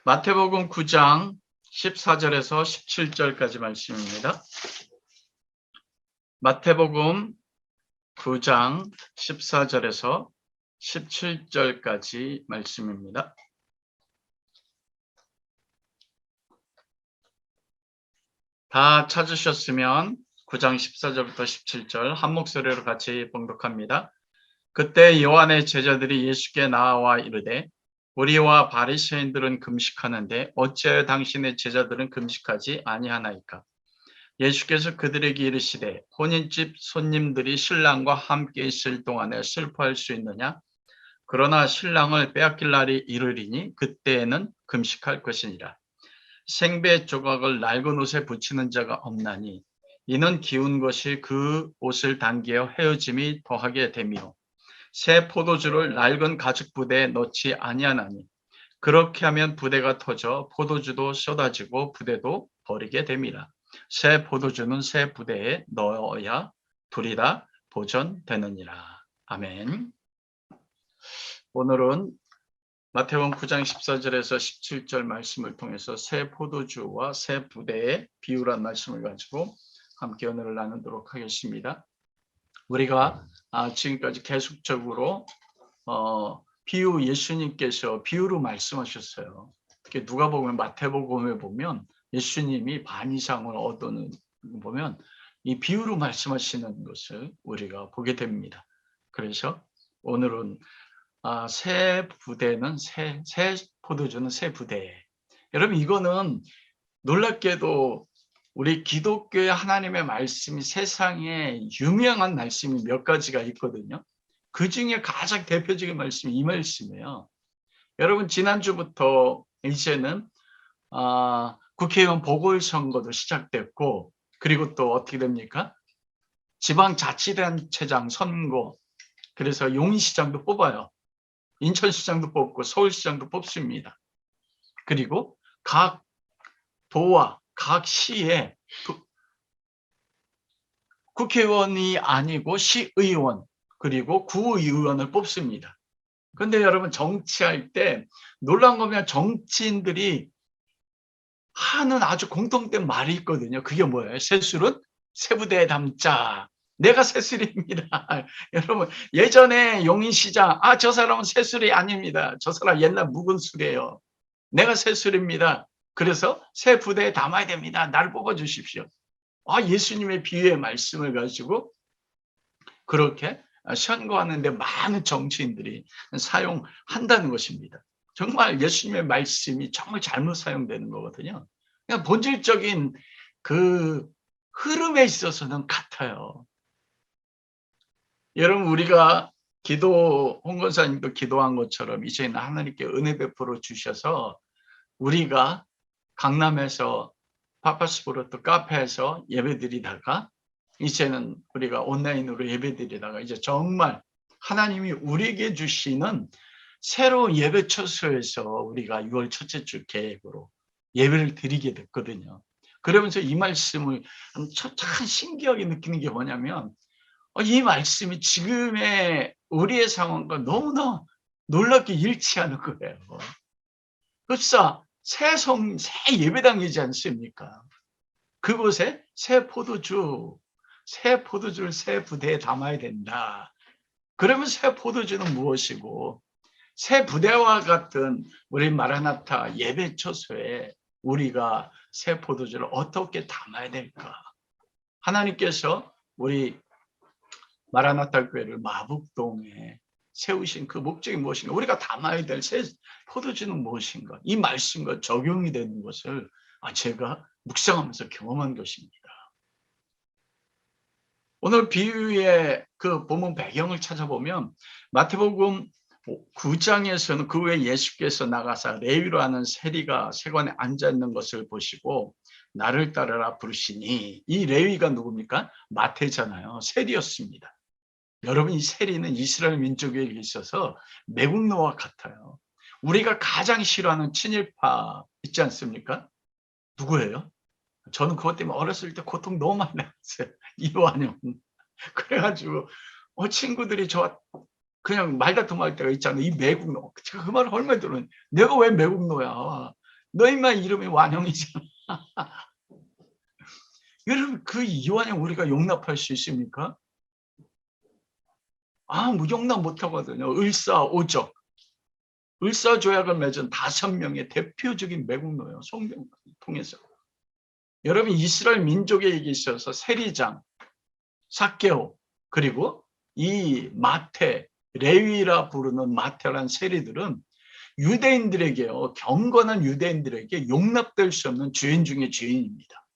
마태복음 9장 14절에서 17절까지 말씀입니다. 마태복음 9장 14절에서 17절까지 말씀입니다. 다 찾으셨으면 9장 14절부터 17절 한 목소리로 같이 봉독합니다. 그때 요한의 제자들이 예수께 나와 이르되 우리와 바리새인들은 금식하는데 어찌하여 당신의 제자들은 금식하지 아니하나이까? 예수께서 그들에게 이르시되 혼인집 손님들이 신랑과 함께 있을 동안에 슬퍼할 수 있느냐? 그러나 신랑을 빼앗길 날이 이르리니 그때에는 금식할 것이니라. 생배 조각을 낡은 옷에 붙이는 자가 없나니 이는 기운 것이 그 옷을 당겨 헤어짐이 더하게 되며 새 포도주를 낡은 가죽 부대에 넣지 아니하나니 그렇게 하면 부대가 터져 포도주도 쏟아지고 부대도 버리게 됨이라. 새 포도주는 새 부대에 넣어야 둘이 다 보존되느니라. 아멘. 오늘은 마태복음 9장 14절에서 17절 말씀을 통해서 새 포도주와 새 부대의 비유란 말씀을 가지고 함께 오늘을 나누도록 하겠습니다. 우리가 지금까지 계속적으로 비유, 예수님께서 비유로 말씀하셨어요. 특히 누가복음, 마태복음에 보면 예수님이 반 이상을 얻는 보면 이 비유로 말씀하시는 것을 우리가 보게 됩니다. 그래서 오늘은 새 부대는 새 포도주는 새 부대. 여러분, 이거는 놀랍게도 우리 기독교의 하나님의 말씀이 세상에 유명한 말씀이 몇 가지가 있거든요. 그 중에 가장 대표적인 말씀이 이 말씀이에요. 여러분, 지난주부터 이제는 국회의원 보궐선거도 시작됐고, 그리고 또 어떻게 됩니까? 지방자치단체장 선거, 그래서 용인시장도 뽑아요. 인천시장도 뽑고 서울시장도 뽑습니다. 그리고 각 도와 각 시에 국회의원이 아니고 시의원 그리고 구의원을 뽑습니다. 그런데 여러분, 정치할 때 놀라운 거면 정치인들이 하는 아주 공통된 말이 있거든요. 그게 뭐예요? 새술은 새부대에 담자. 내가 새술입니다. 여러분, 예전에 용인시장 저 사람은 새술이 아닙니다. 저 사람 옛날 묵은 술이에요. 내가 새술입니다. 그래서 새 부대에 담아야 됩니다. 나를 뽑아주십시오. 예수님의 비유의 말씀을 가지고 그렇게 선거하는데 많은 정치인들이 사용한다는 것입니다. 정말 예수님의 말씀이 정말 잘못 사용되는 거거든요. 그냥 본질적인 그 흐름에 있어서는 같아요. 여러분, 우리가 홍 권사님도 기도한 것처럼 이제는 하나님께 은혜 베풀어 주셔서 우리가 강남에서 파파스포르트 카페에서 예배드리다가 이제는 우리가 온라인으로 예배드리다가 이제 정말 하나님이 우리에게 주시는 새로운 예배 처소에서 우리가 6월 첫째 주 계획으로 예배를 드리게 됐거든요. 그러면서 이 말씀을 참 신기하게 느끼는 게 뭐냐면 이 말씀이 지금의 우리의 상황과 너무나 놀랍게 일치하는 거예요. 흡사 새 예배당이지 않습니까? 그곳에 새 포도주를 새 부대에 담아야 된다. 그러면 새 포도주는 무엇이고 새 부대와 같은 우리 마라나타 예배 처소에 우리가 새 포도주를 어떻게 담아야 될까? 하나님께서 우리 마라나타 교회를 마북동에 세우신 그 목적이 무엇인가? 우리가 담아야 될 새 포도주는 무엇인가? 이 말씀과 적용이 되는 것을 제가 묵상하면서 경험한 것입니다. 오늘 비유의 그 본문 배경을 찾아보면 마태복음 9장에서는 그 후에 예수께서 나가사 레위로 하는 세리가 세관에 앉아있는 것을 보시고 나를 따르라 부르시니, 이 레위가 누굽니까? 마태잖아요. 세리였습니다. 여러분, 이 세리는 이스라엘 민족에게 있어서 매국노와 같아요. 우리가 가장 싫어하는 친일파 있지 않습니까? 누구예요? 저는 그것 때문에 어렸을 때 고통 너무 많이 나왔어요. 이완용. 그래가지고 친구들이 저 그냥 말다툼할 때가 있잖아요. 이 매국노. 제가 그 말을 얼마나 들었는데 내가 왜 매국노야? 너희만 이름이 완형이잖아. 여러분, 그 이완형 우리가 용납할 수 있습니까? 뭐 용납 못하거든요. 을사오적. 을사조약을 맺은 5명의 대표적인 매국노예요. 성경을 통해서. 여러분, 이스라엘 민족에게 있어서 세리장, 삭개오, 그리고 이 마태, 레위라 부르는 마태란 세리들은 유대인들에게요, 경건한 유대인들에게 용납될 수 없는 죄인 중에 죄인입니다.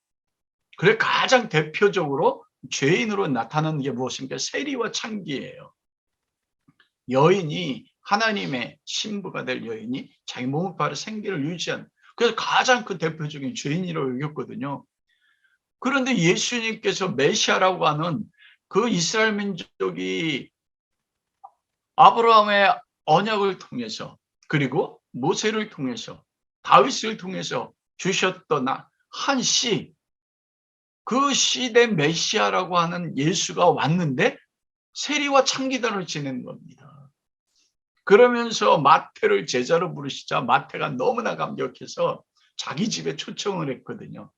그래 가장 대표적으로 죄인으로 나타나는 게 무엇입니까? 세리와 창기예요. 여인이 하나님의 신부가 될 여인이 자기 몸을 바로 생기를 유지한, 그래서 가장 그 대표적인 죄인이라고 여겼거든요. 그런데 예수님께서 메시아라고 하는 그 이스라엘 민족이 아브라함의 언약을 통해서, 그리고 모세를 통해서, 다윗을 통해서 주셨던 한 씨, 그 시대 메시아라고 하는 예수가 왔는데 세리와 창기단을 지내는 겁니다. 그러면서 마태를 제자로 부르시자 마태가 너무나 감격해서 자기 집에 초청을 했거든요.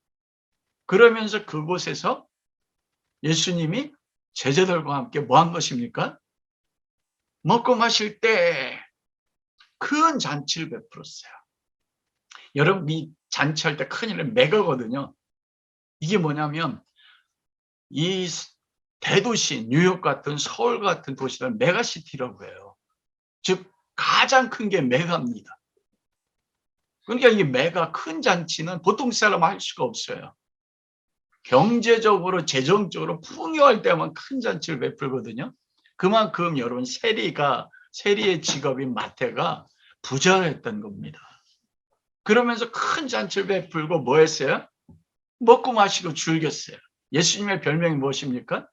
그러면서 그곳에서 예수님이 제자들과 함께 뭐 한 것입니까? 먹고 마실 때 큰 잔치를 베풀었어요. 여러분, 이 잔치할 때 큰일은 메가거든요. 이게 뭐냐면 이 대도시 뉴욕 같은 서울 같은 도시를 메가시티라고 해요. 즉 가장 큰 게 메가입니다. 그러니까 이 메가 큰 잔치는 보통 사람 할 수가 없어요. 경제적으로 재정적으로 풍요할 때만 큰 잔치를 베풀거든요. 그만큼 여러분 세리의 직업인 마태가 부자였던 겁니다. 그러면서 큰 잔치를 베풀고 뭐 했어요? 먹고 마시고 즐겼어요. 예수님의 별명이 무엇입니까?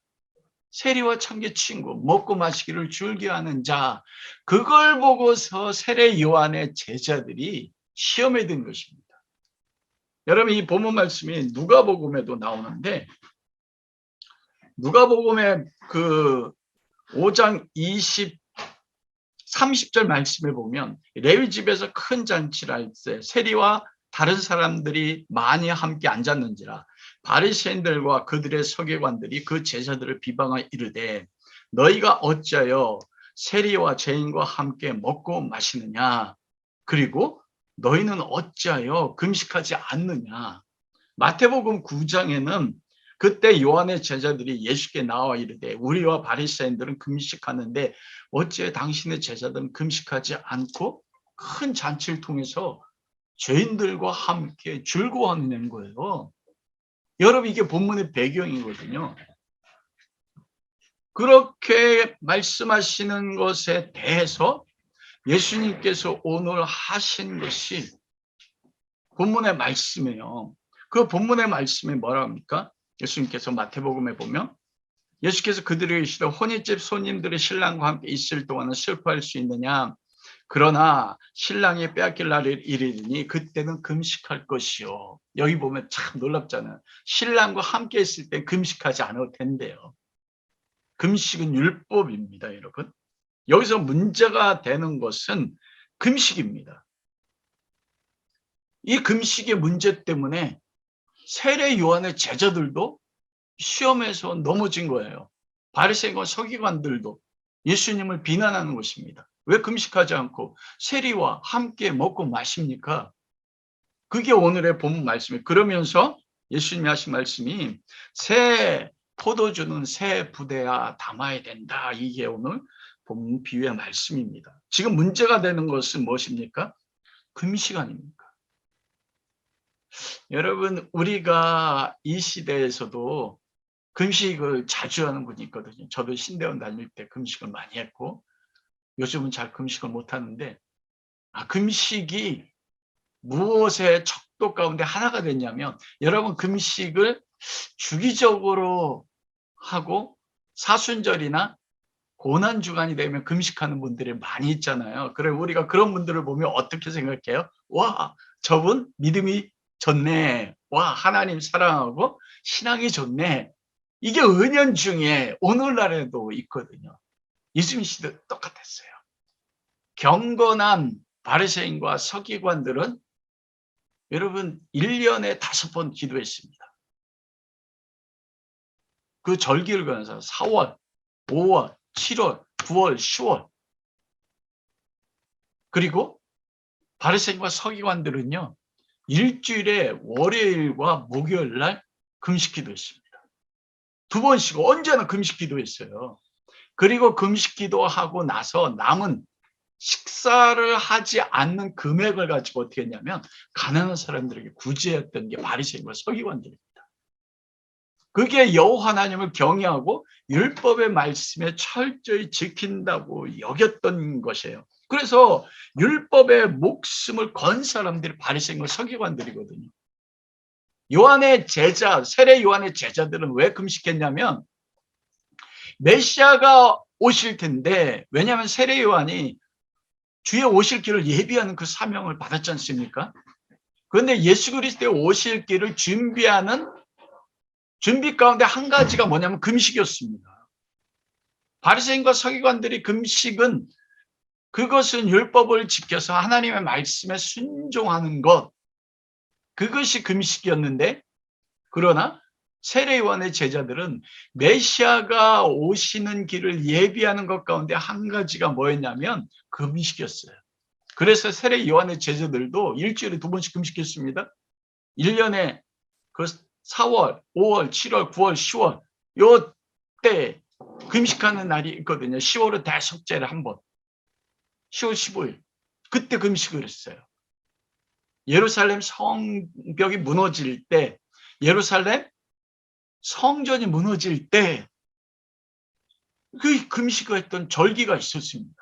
세리와 창기 친구, 먹고 마시기를 즐겨하는 자. 그걸 보고서 세례 요한의 제자들이 시험에 든 것입니다. 여러분, 이 본문 말씀이 누가복음에도 나오는데, 누가복음의 그 5장 30절 말씀에 보면 레위 집에서 큰 잔치를 할 때 세리와 다른 사람들이 많이 함께 앉았는지라 바리새인들과 그들의 서기관들이 그 제자들을 비방하여 이르되 너희가 어찌하여 세리와 죄인과 함께 먹고 마시느냐, 그리고 너희는 어찌하여 금식하지 않느냐. 마태복음 9장에는 그때 요한의 제자들이 예수께 나와 이르되 우리와 바리새인들은 금식하는데 어찌 당신의 제자들은 금식하지 않고 큰 잔치를 통해서 죄인들과 함께 즐거워하는 거예요. 여러분, 이게 본문의 배경이거든요. 그렇게 말씀하시는 것에 대해서 예수님께서 오늘 하신 것이 본문의 말씀이에요. 그 본문의 말씀이 뭐라 합니까? 예수님께서 마태복음에 보면 예수께서 그들에게 이르시되 혼인집 손님들이 신랑과 함께 있을 동안은 슬퍼할 수 있느냐, 그러나 신랑이 빼앗길 날이 이르니 그때는 금식할 것이요. 여기 보면 참 놀랍잖아요. 신랑과 함께 있을 때 금식하지 않아도 된대요. 금식은 율법입니다, 여러분. 여기서 문제가 되는 것은 금식입니다. 이 금식의 문제 때문에 세례 요한의 제자들도 시험에서 넘어진 거예요. 바리새인과 서기관들도 예수님을 비난하는 것입니다. 왜 금식하지 않고 세리와 함께 먹고 마십니까? 그게 오늘의 본문 말씀이에요. 그러면서 예수님이 하신 말씀이 새 포도주는 새 부대야 담아야 된다. 이게 오늘 본문 비유의 말씀입니다. 지금 문제가 되는 것은 무엇입니까? 금식 아닙니까? 여러분, 우리가 이 시대에서도 금식을 자주 하는 분이 있거든요. 저도 신대원 다닐 때 금식을 많이 했고 요즘은 잘 금식을 못 하는데, 금식이 무엇의 척도 가운데 하나가 됐냐면, 여러분, 금식을 주기적으로 하고 사순절이나 고난주간이 되면 금식하는 분들이 많이 있잖아요. 그래, 우리가 그런 분들을 보면 어떻게 생각해요? 와, 저분 믿음이 좋네. 와, 하나님 사랑하고 신앙이 좋네. 이게 은연중에 오늘날에도 있거든요. 예수님 시대 똑같았어요. 경건한 바리새인과 서기관들은 여러분 1년에 5번 기도했습니다. 그 절기를 거면서 4월, 5월, 7월, 9월, 10월. 그리고 바리새인과 서기관들은요, 일주일에 월요일과 목요일 날 금식 기도했습니다. 2번씩 언제나 금식 기도했어요. 그리고 금식 기도하고 나서 남은 식사를 하지 않는 금액을 가지고 어떻게 했냐면 가난한 사람들에게 구제했던 게 바리새인과 서기관들입니다. 그게 여호와 하나님을 경외하고 율법의 말씀에 철저히 지킨다고 여겼던 것이에요. 그래서 율법의 목숨을 건 사람들이 바리새인과 서기관들이거든요. 요한의 제자, 세례 요한의 제자들은 왜 금식했냐면 메시아가 오실 텐데, 왜냐하면 세례 요한이 주의 오실 길을 예비하는 그 사명을 받았지 않습니까? 그런데 예수 그리스도의 오실 길을 준비하는 준비 가운데 한 가지가 뭐냐면 금식이었습니다. 바리새인과 서기관들이 금식은 그것은 율법을 지켜서 하나님의 말씀에 순종하는 것, 그것이 금식이었는데, 그러나 세례 요한의 제자들은 메시아가 오시는 길을 예비하는 것 가운데 한 가지가 뭐였냐면 금식이었어요. 그래서 세례 요한의 제자들도 일주일에 2번씩 금식했습니다. 1년에 그 4월, 5월, 7월, 9월, 10월 요때 금식하는 날이 있거든요. 10월은 대속죄를 한 번, 10월 15일 그때 금식을 했어요. 예루살렘 성벽이 무너질 때, 예루살렘 성전이 무너질 때 그 금식을 했던 절기가 있었습니다.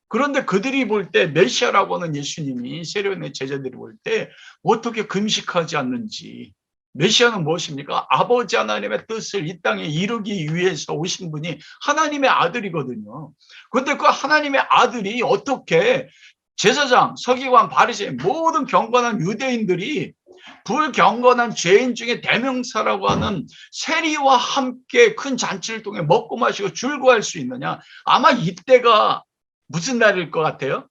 그런데 그들이 볼 때 메시아라고 하는 예수님이 세례요한의 제자들이 볼 때 어떻게 금식하지 않는지, 메시아는 무엇입니까? 아버지 하나님의 뜻을 이 땅에 이루기 위해서 오신 분이 하나님의 아들이거든요. 그런데 그 하나님의 아들이 어떻게 제사장, 서기관, 바리새인 모든 경건한 유대인들이 불경건한 죄인 중에 대명사라고 하는 세리와 함께 큰 잔치를 통해 먹고 마시고 즐거워할 수 있느냐? 아마 이때가 무슨 날일 것 같아요?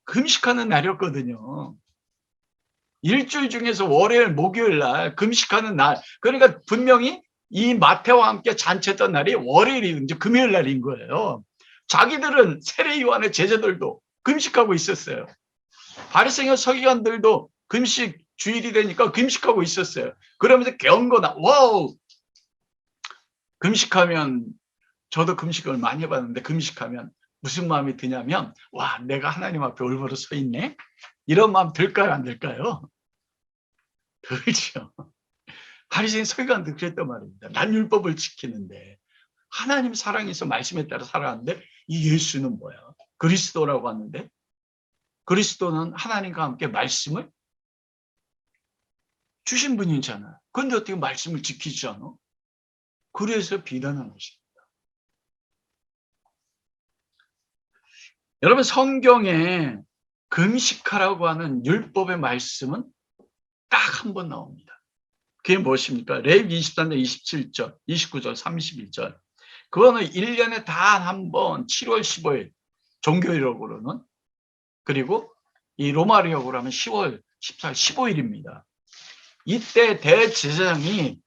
금식하는 날이었거든요. 일주일 중에서 월요일, 목요일 날 금식하는 날. 그러니까 분명히 이 마태와 함께 잔치했던 날이 월요일이 이제 금요일 날인 거예요. 자기들은 세례 요한의 제자들도 금식하고 있었어요. 바리새인과 서기관들도 금식 주일이 되니까 금식하고 있었어요. 그러면서 경건한, 와우! 금식하면, 저도 금식을 많이 해봤는데 금식하면 무슨 마음이 드냐면, 와, 내가 하나님 앞에 올바로 서 있네? 이런 마음 들까요, 안 들까요? 들죠. 바리새인 서기관도 그랬단 말입니다. 난 율법을 지키는데, 하나님 사랑해서 말씀에 따라 살아가는데 이 예수는 뭐야? 그리스도라고 하는데, 그리스도는 하나님과 함께 말씀을 주신 분이잖아. 그런데 어떻게 말씀을 지키지 않아? 그래서 비난한 것입니다. 여러분, 성경에 금식하라고 하는 율법의 말씀은 딱 한 번 나옵니다. 그게 무엇입니까? 레위기 23장 27절, 29절, 31절. 그거는 1년에 단 한 번 7월 15일 종교일적으로는, 그리고 이 로마력으로 하면 10월 14일 15일입니다. 이때 대제사장이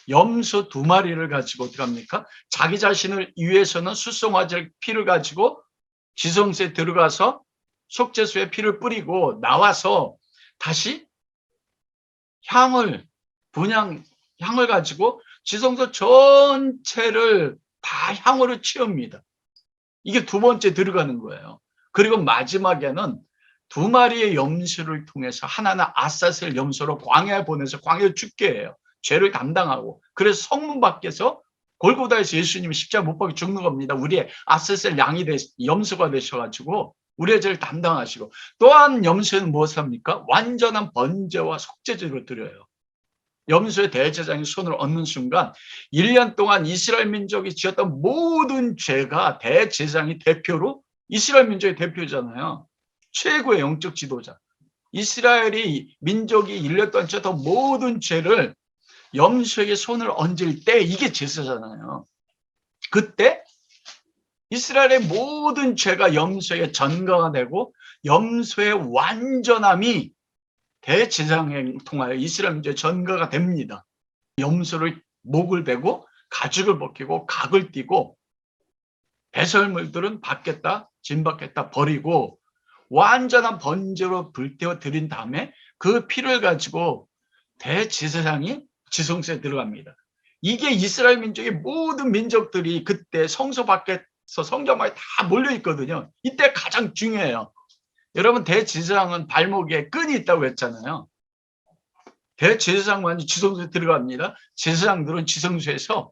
염소 2마리를 가지고 어떻게 합니까? 자기 자신을 위해서는 수송아지 피를 가지고 지성소에 들어가서 속죄수에 피를 뿌리고 나와서 다시 향을, 향을 가지고 지성소 전체를 다 향으로 채웁니다. 이게 2번째 들어가는 거예요. 그리고 마지막에는 2마리의 염소를 통해서, 하나는 아사셀 염소로 광야에 보내서 광야에 죽게 해요. 죄를 담당하고. 그래서 성문 밖에서 골고다에서 예수님이 십자가 못 박혀 죽는 겁니다. 우리의 아사셀 양이 염소가 되셔가지고 우리의 죄를 담당하시고, 또한 염소는 무엇을 합니까? 완전한 번제와 속죄제를 드려요. 염소의 대제사장이 손을 얹는 순간 1년 동안 이스라엘 민족이 지었던 모든 죄가 대제사장이 대표로, 이스라엘 민족의 대표잖아요. 최고의 영적 지도자. 이스라엘이 민족이 1년 동안 지었던 모든 죄를 염소에게 손을 얹을 때 이게 제사잖아요. 그때 이스라엘의 모든 죄가 염소의 전가가 되고 염소의 완전함이 대제사장을 통하여 이스라엘 민족의 전가가 됩니다. 염소를 목을 베고 가죽을 벗기고 각을 띠고 배설물들은 받겠다 진받겠다 버리고 완전한 번제로 불태워 드린 다음에 그 피를 가지고 대제사장이 지성소에 들어갑니다. 이게 이스라엘 민족의 모든 민족들이 그때 성소 밖에서 성전 밖에 다 몰려 있거든요. 이때 가장 중요해요. 여러분, 대제사장은 발목에 끈이 있다고 했잖아요. 대제사장만 지성소에 들어갑니다. 제사장들은 지성소에서,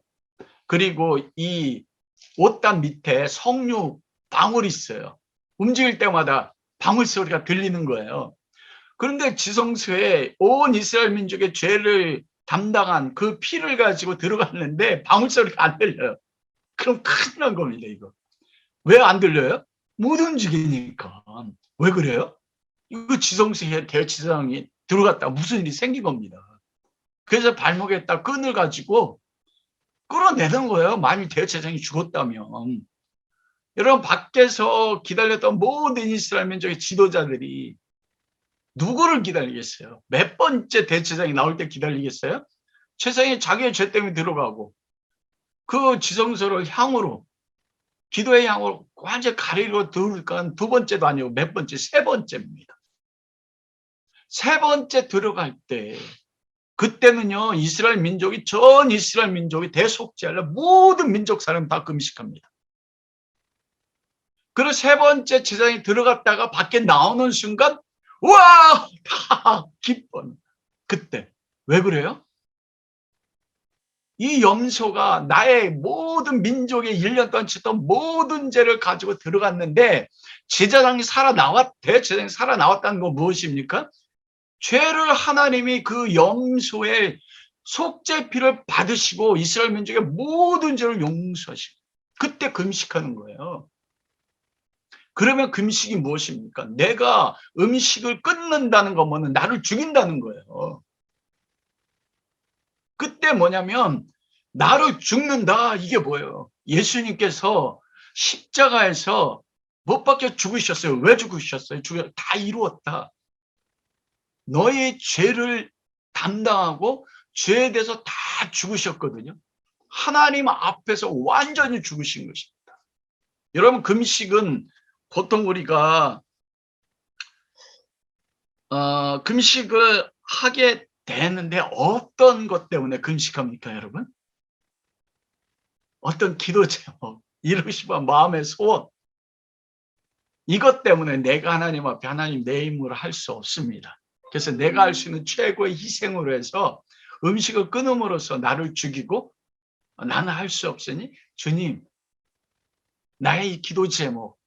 그리고 이 옷단 밑에 석류 방울이 있어요. 움직일 때마다 방울 소리가 들리는 거예요. 그런데 지성소에 온 이스라엘 민족의 죄를 담당한 그 피를 가지고 들어갔는데 방울 소리가 안 들려요. 그럼 큰일 난 겁니다, 이거. 왜 안 들려요? 못 움직이니까. 왜 그래요? 이거 지성소에 대제사장이 들어갔다 무슨 일이 생긴 겁니다. 그래서 발목에 딱 끈을 가지고 끌어내는 거예요. 만일 대제사장이 죽었다면. 여러분, 밖에서 기다렸던 모든 이스라엘 민족의 지도자들이 누구를 기다리겠어요? 몇 번째 대제사장이 나올 때 기다리겠어요? 최상이 자기의 죄 때문에 들어가고 그 지성소를 향으로, 기도의 향으로 완전히 가리고 들어간 두 번째도 아니고 몇 번째, 세 번째입니다. 세 번째 들어갈 때, 그때는요, 이스라엘 민족이, 전 이스라엘 민족이 대속죄하려 모든 민족 사람 다 금식합니다. 그리고 세 번째 제사장이 들어갔다가 밖에 나오는 순간, 와! 다 기뻐. 그때. 왜 그래요? 이 염소가 나의 모든 민족의 1년 동안 짓던 모든 죄를 가지고 들어갔는데, 제사장이 대제사장이 살아나왔다는 건 무엇입니까? 죄를 하나님이 그 염소의 속죄피를 받으시고 이스라엘 민족의 모든 죄를 용서하시고, 그때 금식하는 거예요. 그러면 금식이 무엇입니까? 내가 음식을 끊는다는 것만은 나를 죽인다는 거예요. 그때 뭐냐면 나를 죽는다, 이게 뭐예요? 예수님께서 십자가에서 못 박혀 죽으셨어요. 왜 죽으셨어요? 다 이루었다. 너의 죄를 담당하고 죄에 대해서 다 죽으셨거든요. 하나님 앞에서 완전히 죽으신 것입니다. 여러분, 금식은 보통 우리가 금식을 하게 되는데 어떤 것 때문에 금식합니까, 여러분? 어떤 기도 제목, 이루고 싶은 마음의 소원, 이것 때문에 내가 하나님 앞에 하나님 내 힘으로 할 수 없습니다. 그래서 내가 할 수 있는 최고의 희생으로 해서 음식을 끊음으로써 나를 죽이고, 나는 할 수 없으니 주님, 나의 이 기도 제목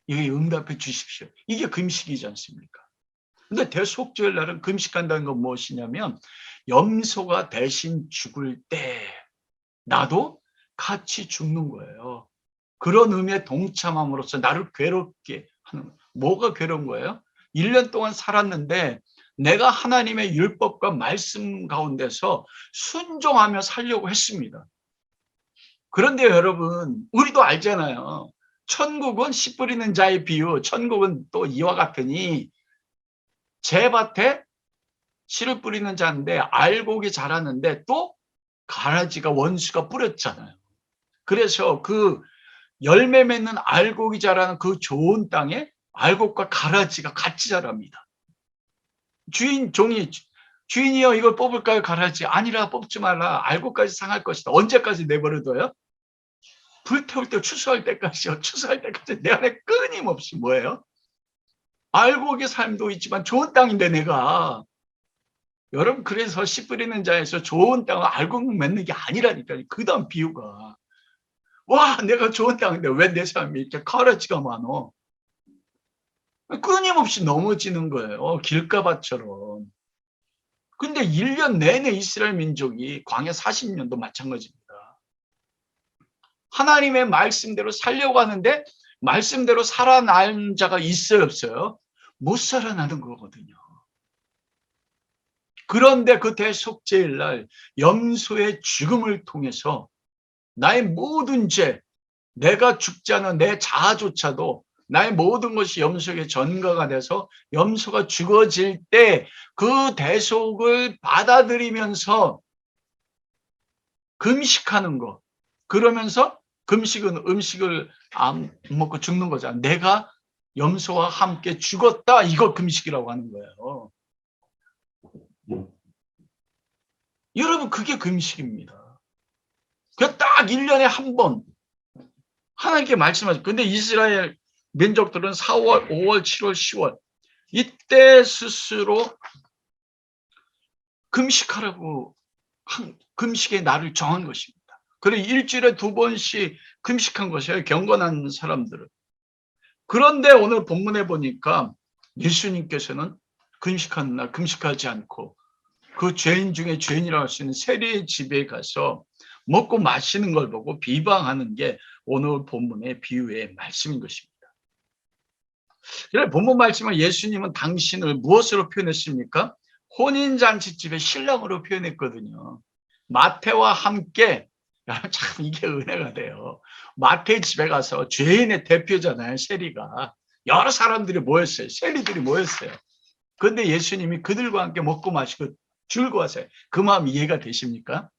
이게 응답해 주십시오. 이게 금식이지 않습니까? 근데 대속죄의 날은 금식한다는 건 무엇이냐면, 염소가 대신 죽을 때 나도 같이 죽는 거예요. 그런 의미의 동참함으로써 나를 괴롭게 하는 거예요. 뭐가 괴로운 거예요? 1년 동안 살았는데 내가 하나님의 율법과 말씀 가운데서 순종하며 살려고 했습니다. 그런데 여러분, 우리도 알잖아요. 천국은 씨 뿌리는 자의 비유, 천국은 또 이와 같으니 제밭에 씨를 뿌리는 자인데 알곡이 자라는데 또 가라지가, 원수가 뿌렸잖아요. 그래서 그 열매 맺는 알곡이 자라는 그 좋은 땅에 알곡과 가라지가 같이 자랍니다. 주인이요, 이걸 뽑을까요? 가라지. 아니라, 뽑지 말라. 알곡까지 상할 것이다. 언제까지 내버려둬요? 불태울 때, 추수할 때까지요. 추수할 때까지 내 안에 끊임없이 뭐예요? 알곡의 삶도 있지만 좋은 땅인데 내가. 여러분, 그래서 씨 뿌리는 자에서 좋은 땅을 알곡 맺는 게 아니라니까요. 그 다음 비유가. 와, 내가 좋은 땅인데 왜 내 삶이 이렇게 가라지가 많어? 끊임없이 넘어지는 거예요. 길가밭처럼. 근데 1년 내내 이스라엘 민족이 광야 40년도 마찬가지입니다. 하나님의 말씀대로 살려고 하는데 말씀대로 살아난 자가 있어요, 없어요? 못 살아나는 거거든요. 그런데 그 대속죄일 날 염소의 죽음을 통해서 나의 모든 죄, 내가 죽지 않은 내 자아조차도 나의 모든 것이 염소에게 전가가 돼서 염소가 죽어질 때 그 대속을 받아들이면서 금식하는 거. 그러면서 금식은 음식을 안 먹고 죽는 거잖아. 내가 염소와 함께 죽었다. 이거 금식이라고 하는 거예요. 여러분, 그게 금식입니다. 그 딱 1년에 한 번 하나님께 말씀하죠. 근데 이스라엘 민족들은 4월, 5월, 7월, 10월 이때 스스로 금식하라고 금식의 날을 정한 것입니다. 그래 일주일에 2번씩 금식한 것이에요. 경건한 사람들은. 그런데 오늘 본문에 보니까 예수님께서는 금식하는 날 금식하지 않고 그 죄인 중에 죄인이라고 할 수 있는 세리의 집에 가서 먹고 마시는 걸 보고 비방하는 게 오늘 본문의 비유의 말씀인 것입니다. 그래 본문 말씀은 예수님은 당신을 무엇으로 표현했습니까? 혼인잔치집의 신랑으로 표현했거든요. 마태와 함께 참 이게 은혜가 돼요. 마태 집에 가서 죄인의 대표잖아요. 세리가. 여러 사람들이 모였어요. 세리들이 모였어요. 그런데 예수님이 그들과 함께 먹고 마시고 즐거워하세요. 그 마음 이해가 되십니까?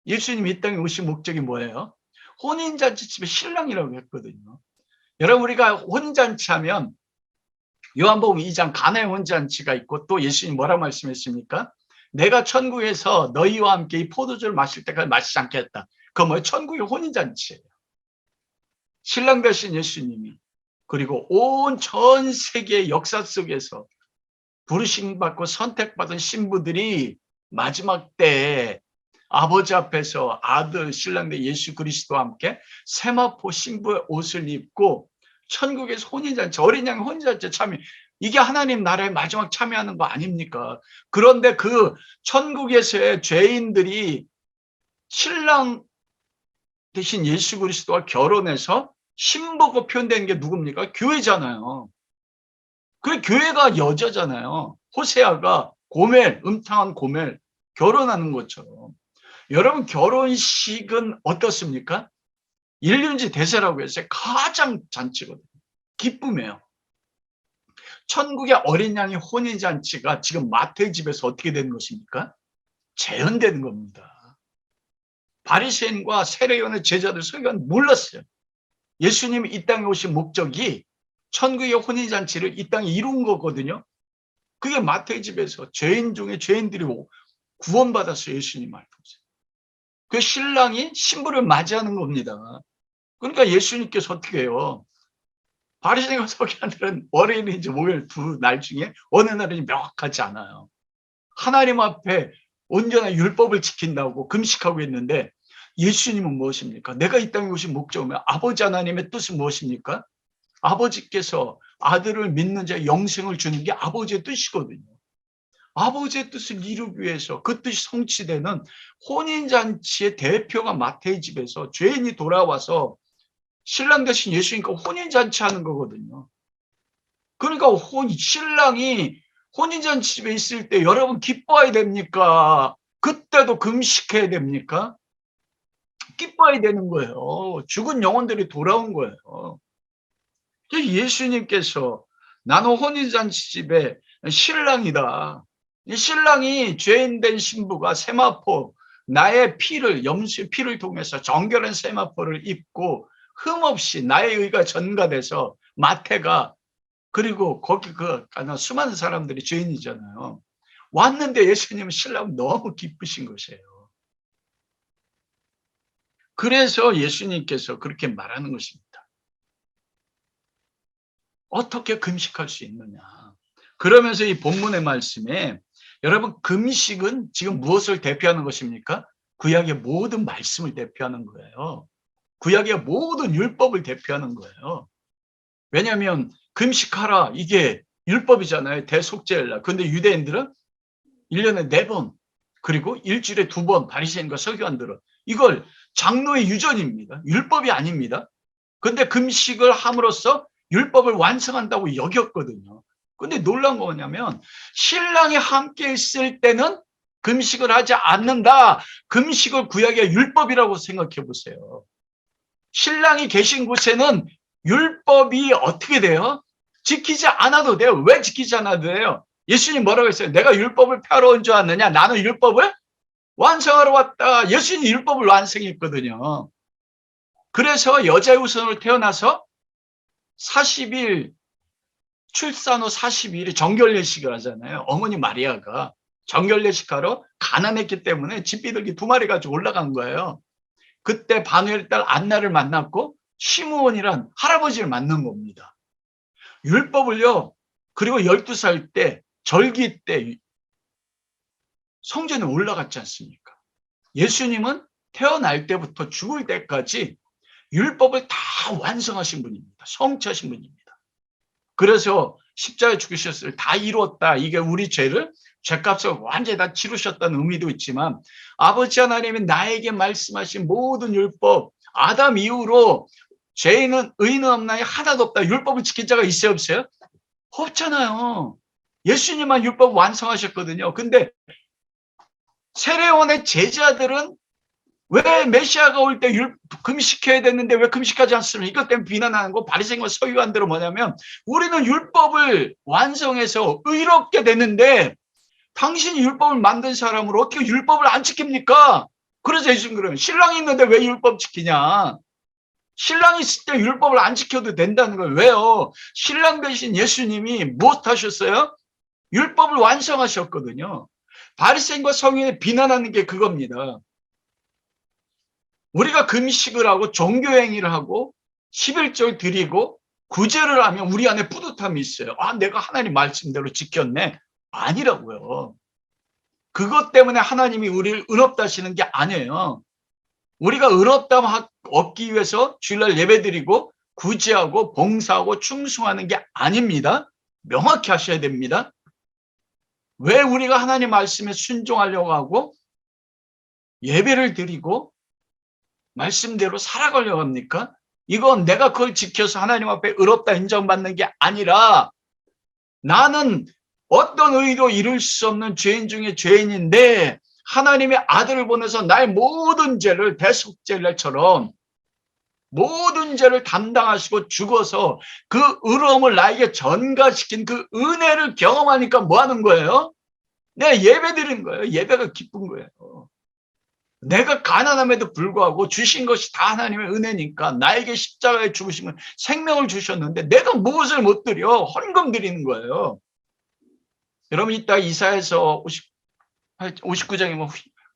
예수님이 이 땅에 오신 목적이 뭐예요? 혼인잔치집의 신랑이라고 했거든요. 여러분 우리가 혼인잔치하면 요한복음 2장 가나의 혼인잔치가 있고 또 예수님이 뭐라고 말씀했습니까? 내가 천국에서 너희와 함께 이 포도주를 마실 때까지 마시지 않겠다. 그건 뭐예요? 천국의 혼인잔치예요. 신랑 되신 예수님이 그리고 온 전 세계의 역사 속에서 부르심 받고 선택받은 신부들이 마지막 때에 아버지 앞에서 아들 신랑 된 예수 그리스도와 함께 세마포 신부의 옷을 입고 천국에서 혼인잔치 어린 양 혼인잔치 참여 이게 하나님 나라의 마지막 참여하는 거 아닙니까? 그런데 그 천국에서의 죄인들이 신랑 대신 예수 그리스도와 결혼해서 신부가 표현된 게 누굽니까? 교회잖아요. 그 교회가 여자잖아요. 호세아가 고멜, 음탕한 고멜 결혼하는 것처럼. 여러분 결혼식은 어떻습니까? 일륜지 대세라고 해서 가장 잔치거든요. 기쁨이에요. 천국의 어린 양의 혼인잔치가 지금 마태의 집에서 어떻게 되는 것입니까? 재현되는 겁니다. 바리새인과 세례요한의 제자들 서기관 몰랐어요. 예수님이 이 땅에 오신 목적이 천국의 혼인잔치를 이 땅에 이룬 거거든요. 그게 마태의 집에서 죄인 중에 죄인들이 구원받아서 예수님 말씀하세요. 그 신랑이 신부를 맞이하는 겁니다. 그러니까 예수님께서 어떻게 해요? 바리새인과 서기관들은 월요일인지 목요일 두 날 중에 어느 날인지 명확하지 않아요. 하나님 앞에 온전한 율법을 지킨다고 금식하고 있는데 예수님은 무엇입니까? 내가 이 땅에 오신 목적은 아버지 하나님의 뜻은 무엇입니까? 아버지께서 아들을 믿는 자에 영생을 주는 게 아버지의 뜻이거든요. 아버지의 뜻을 이루기 위해서 그 뜻이 성취되는 혼인잔치의 대표가 마태의 집에서 죄인이 돌아와서 신랑 대신 예수님과 혼인잔치 하는 거거든요. 그러니까 신랑이 혼인잔치 집에 있을 때 여러분 기뻐해야 됩니까? 그때도 금식해야 됩니까? 기뻐해야 되는 거예요. 죽은 영혼들이 돌아온 거예요. 예수님께서 나는 혼인잔치 집에 신랑이다. 이 신랑이 죄인된 신부가 세마포 나의 피를 염소의 피를 통해서 정결한 세마포를 입고 흠없이 나의 의가 전가돼서 마태가 그리고 거기 그 수많은 사람들이 죄인이잖아요. 왔는데 예수님은 신랑은 너무 기쁘신 것이에요. 그래서 예수님께서 그렇게 말하는 것입니다. 어떻게 금식할 수 있느냐. 그러면서 이 본문의 말씀에 여러분 금식은 지금 무엇을 대표하는 것입니까? 구약의 모든 말씀을 대표하는 거예요. 구약의 모든 율법을 대표하는 거예요. 왜냐하면 금식하라 이게 율법이잖아요. 대속죄일날. 그런데 유대인들은 1년에 4번 그리고 일주일에 2번 바리새인과 서기관들은 이걸 장로의 유전입니다. 율법이 아닙니다. 그런데 금식을 함으로써 율법을 완성한다고 여겼거든요. 근데 놀라운 거 뭐냐면 신랑이 함께 있을 때는 금식을 하지 않는다. 금식을 구약의 율법이라고 생각해 보세요. 신랑이 계신 곳에는 율법이 어떻게 돼요? 지키지 않아도 돼요. 왜 지키지 않아도 돼요? 예수님 뭐라고 했어요? 내가 율법을 펴러 온 줄 아느냐? 나는 율법을 완성하러 왔다. 예수님이 율법을 완성했거든요. 그래서 여자의 후손으로 태어나서 40일, 출산 후 40일이 정결례식을 하잖아요. 어머니 마리아가 정결례식하러 가난했기 때문에 집비둘기 2마리 가지고 올라간 거예요. 그때 바누엘의 딸 안나를 만났고 시므온이란 할아버지를 만난 겁니다. 율법을요. 그리고 12살 때 절기 때 성전에 올라갔지 않습니까? 예수님은 태어날 때부터 죽을 때까지 율법을 다 완성하신 분입니다. 성취하신 분입니다. 그래서 십자가에 죽으셨을 때 다 이루었다. 이게 우리 죄를 죄값을 완전히 다 치르셨다는 의미도 있지만 아버지 하나님이 나에게 말씀하신 모든 율법 아담 이후로 죄인은 의인은 없나니 하나도 없다. 율법을 지킨 자가 있어요 없어요? 없잖아요. 예수님만 율법 완성하셨거든요. 근데 세례원의 제자들은 왜 메시아가 올 때 금식해야 되는데 왜 금식하지 않습니까? 이것 때문에 비난하는 거 바리새인과 서기관들은 뭐냐면 우리는 율법을 완성해서 의롭게 됐는데 당신이 율법을 만든 사람으로 어떻게 율법을 안 지킵니까? 그래서 예수님 그러면 신랑이 있는데 왜 율법 지키냐? 신랑이 있을 때 율법을 안 지켜도 된다는 거예요. 왜요? 신랑 대신 예수님이 무엇 하셨어요? 율법을 완성하셨거든요. 바리새인과 서기관이 비난하는 게 그겁니다. 우리가 금식을 하고 종교행위를 하고 11절 드리고 구제를 하면 우리 안에 뿌듯함이 있어요. 아, 내가 하나님 말씀대로 지켰네. 아니라고요. 그것 때문에 하나님이 우리를 의롭다 하시는 게 아니에요. 우리가 의롭담 얻기 위해서 주일날 예배드리고 구제하고 봉사하고 충성하는 게 아닙니다. 명확히 하셔야 됩니다. 왜 우리가 하나님 말씀에 순종하려고 하고 예배를 드리고 말씀대로 살아가려고 합니까? 이건 내가 그걸 지켜서 하나님 앞에 의롭다 인정받는 게 아니라 나는 어떤 의도 이룰 수 없는 죄인 중에 죄인인데 하나님의 아들을 보내서 나의 모든 죄를 대속죄를처럼 모든 죄를 담당하시고 죽어서 그 의로움을 나에게 전가시킨 그 은혜를 경험하니까 뭐 하는 거예요? 내가 예배 드리는 거예요. 예배가 기쁜 거예요. 내가 가난함에도 불구하고 주신 것이 다 하나님의 은혜니까 나에게 십자가에 죽으시면 생명을 주셨는데 내가 무엇을 못 드려? 헌금 드리는 거예요. 여러분 이따 이사야서 59장에 뭐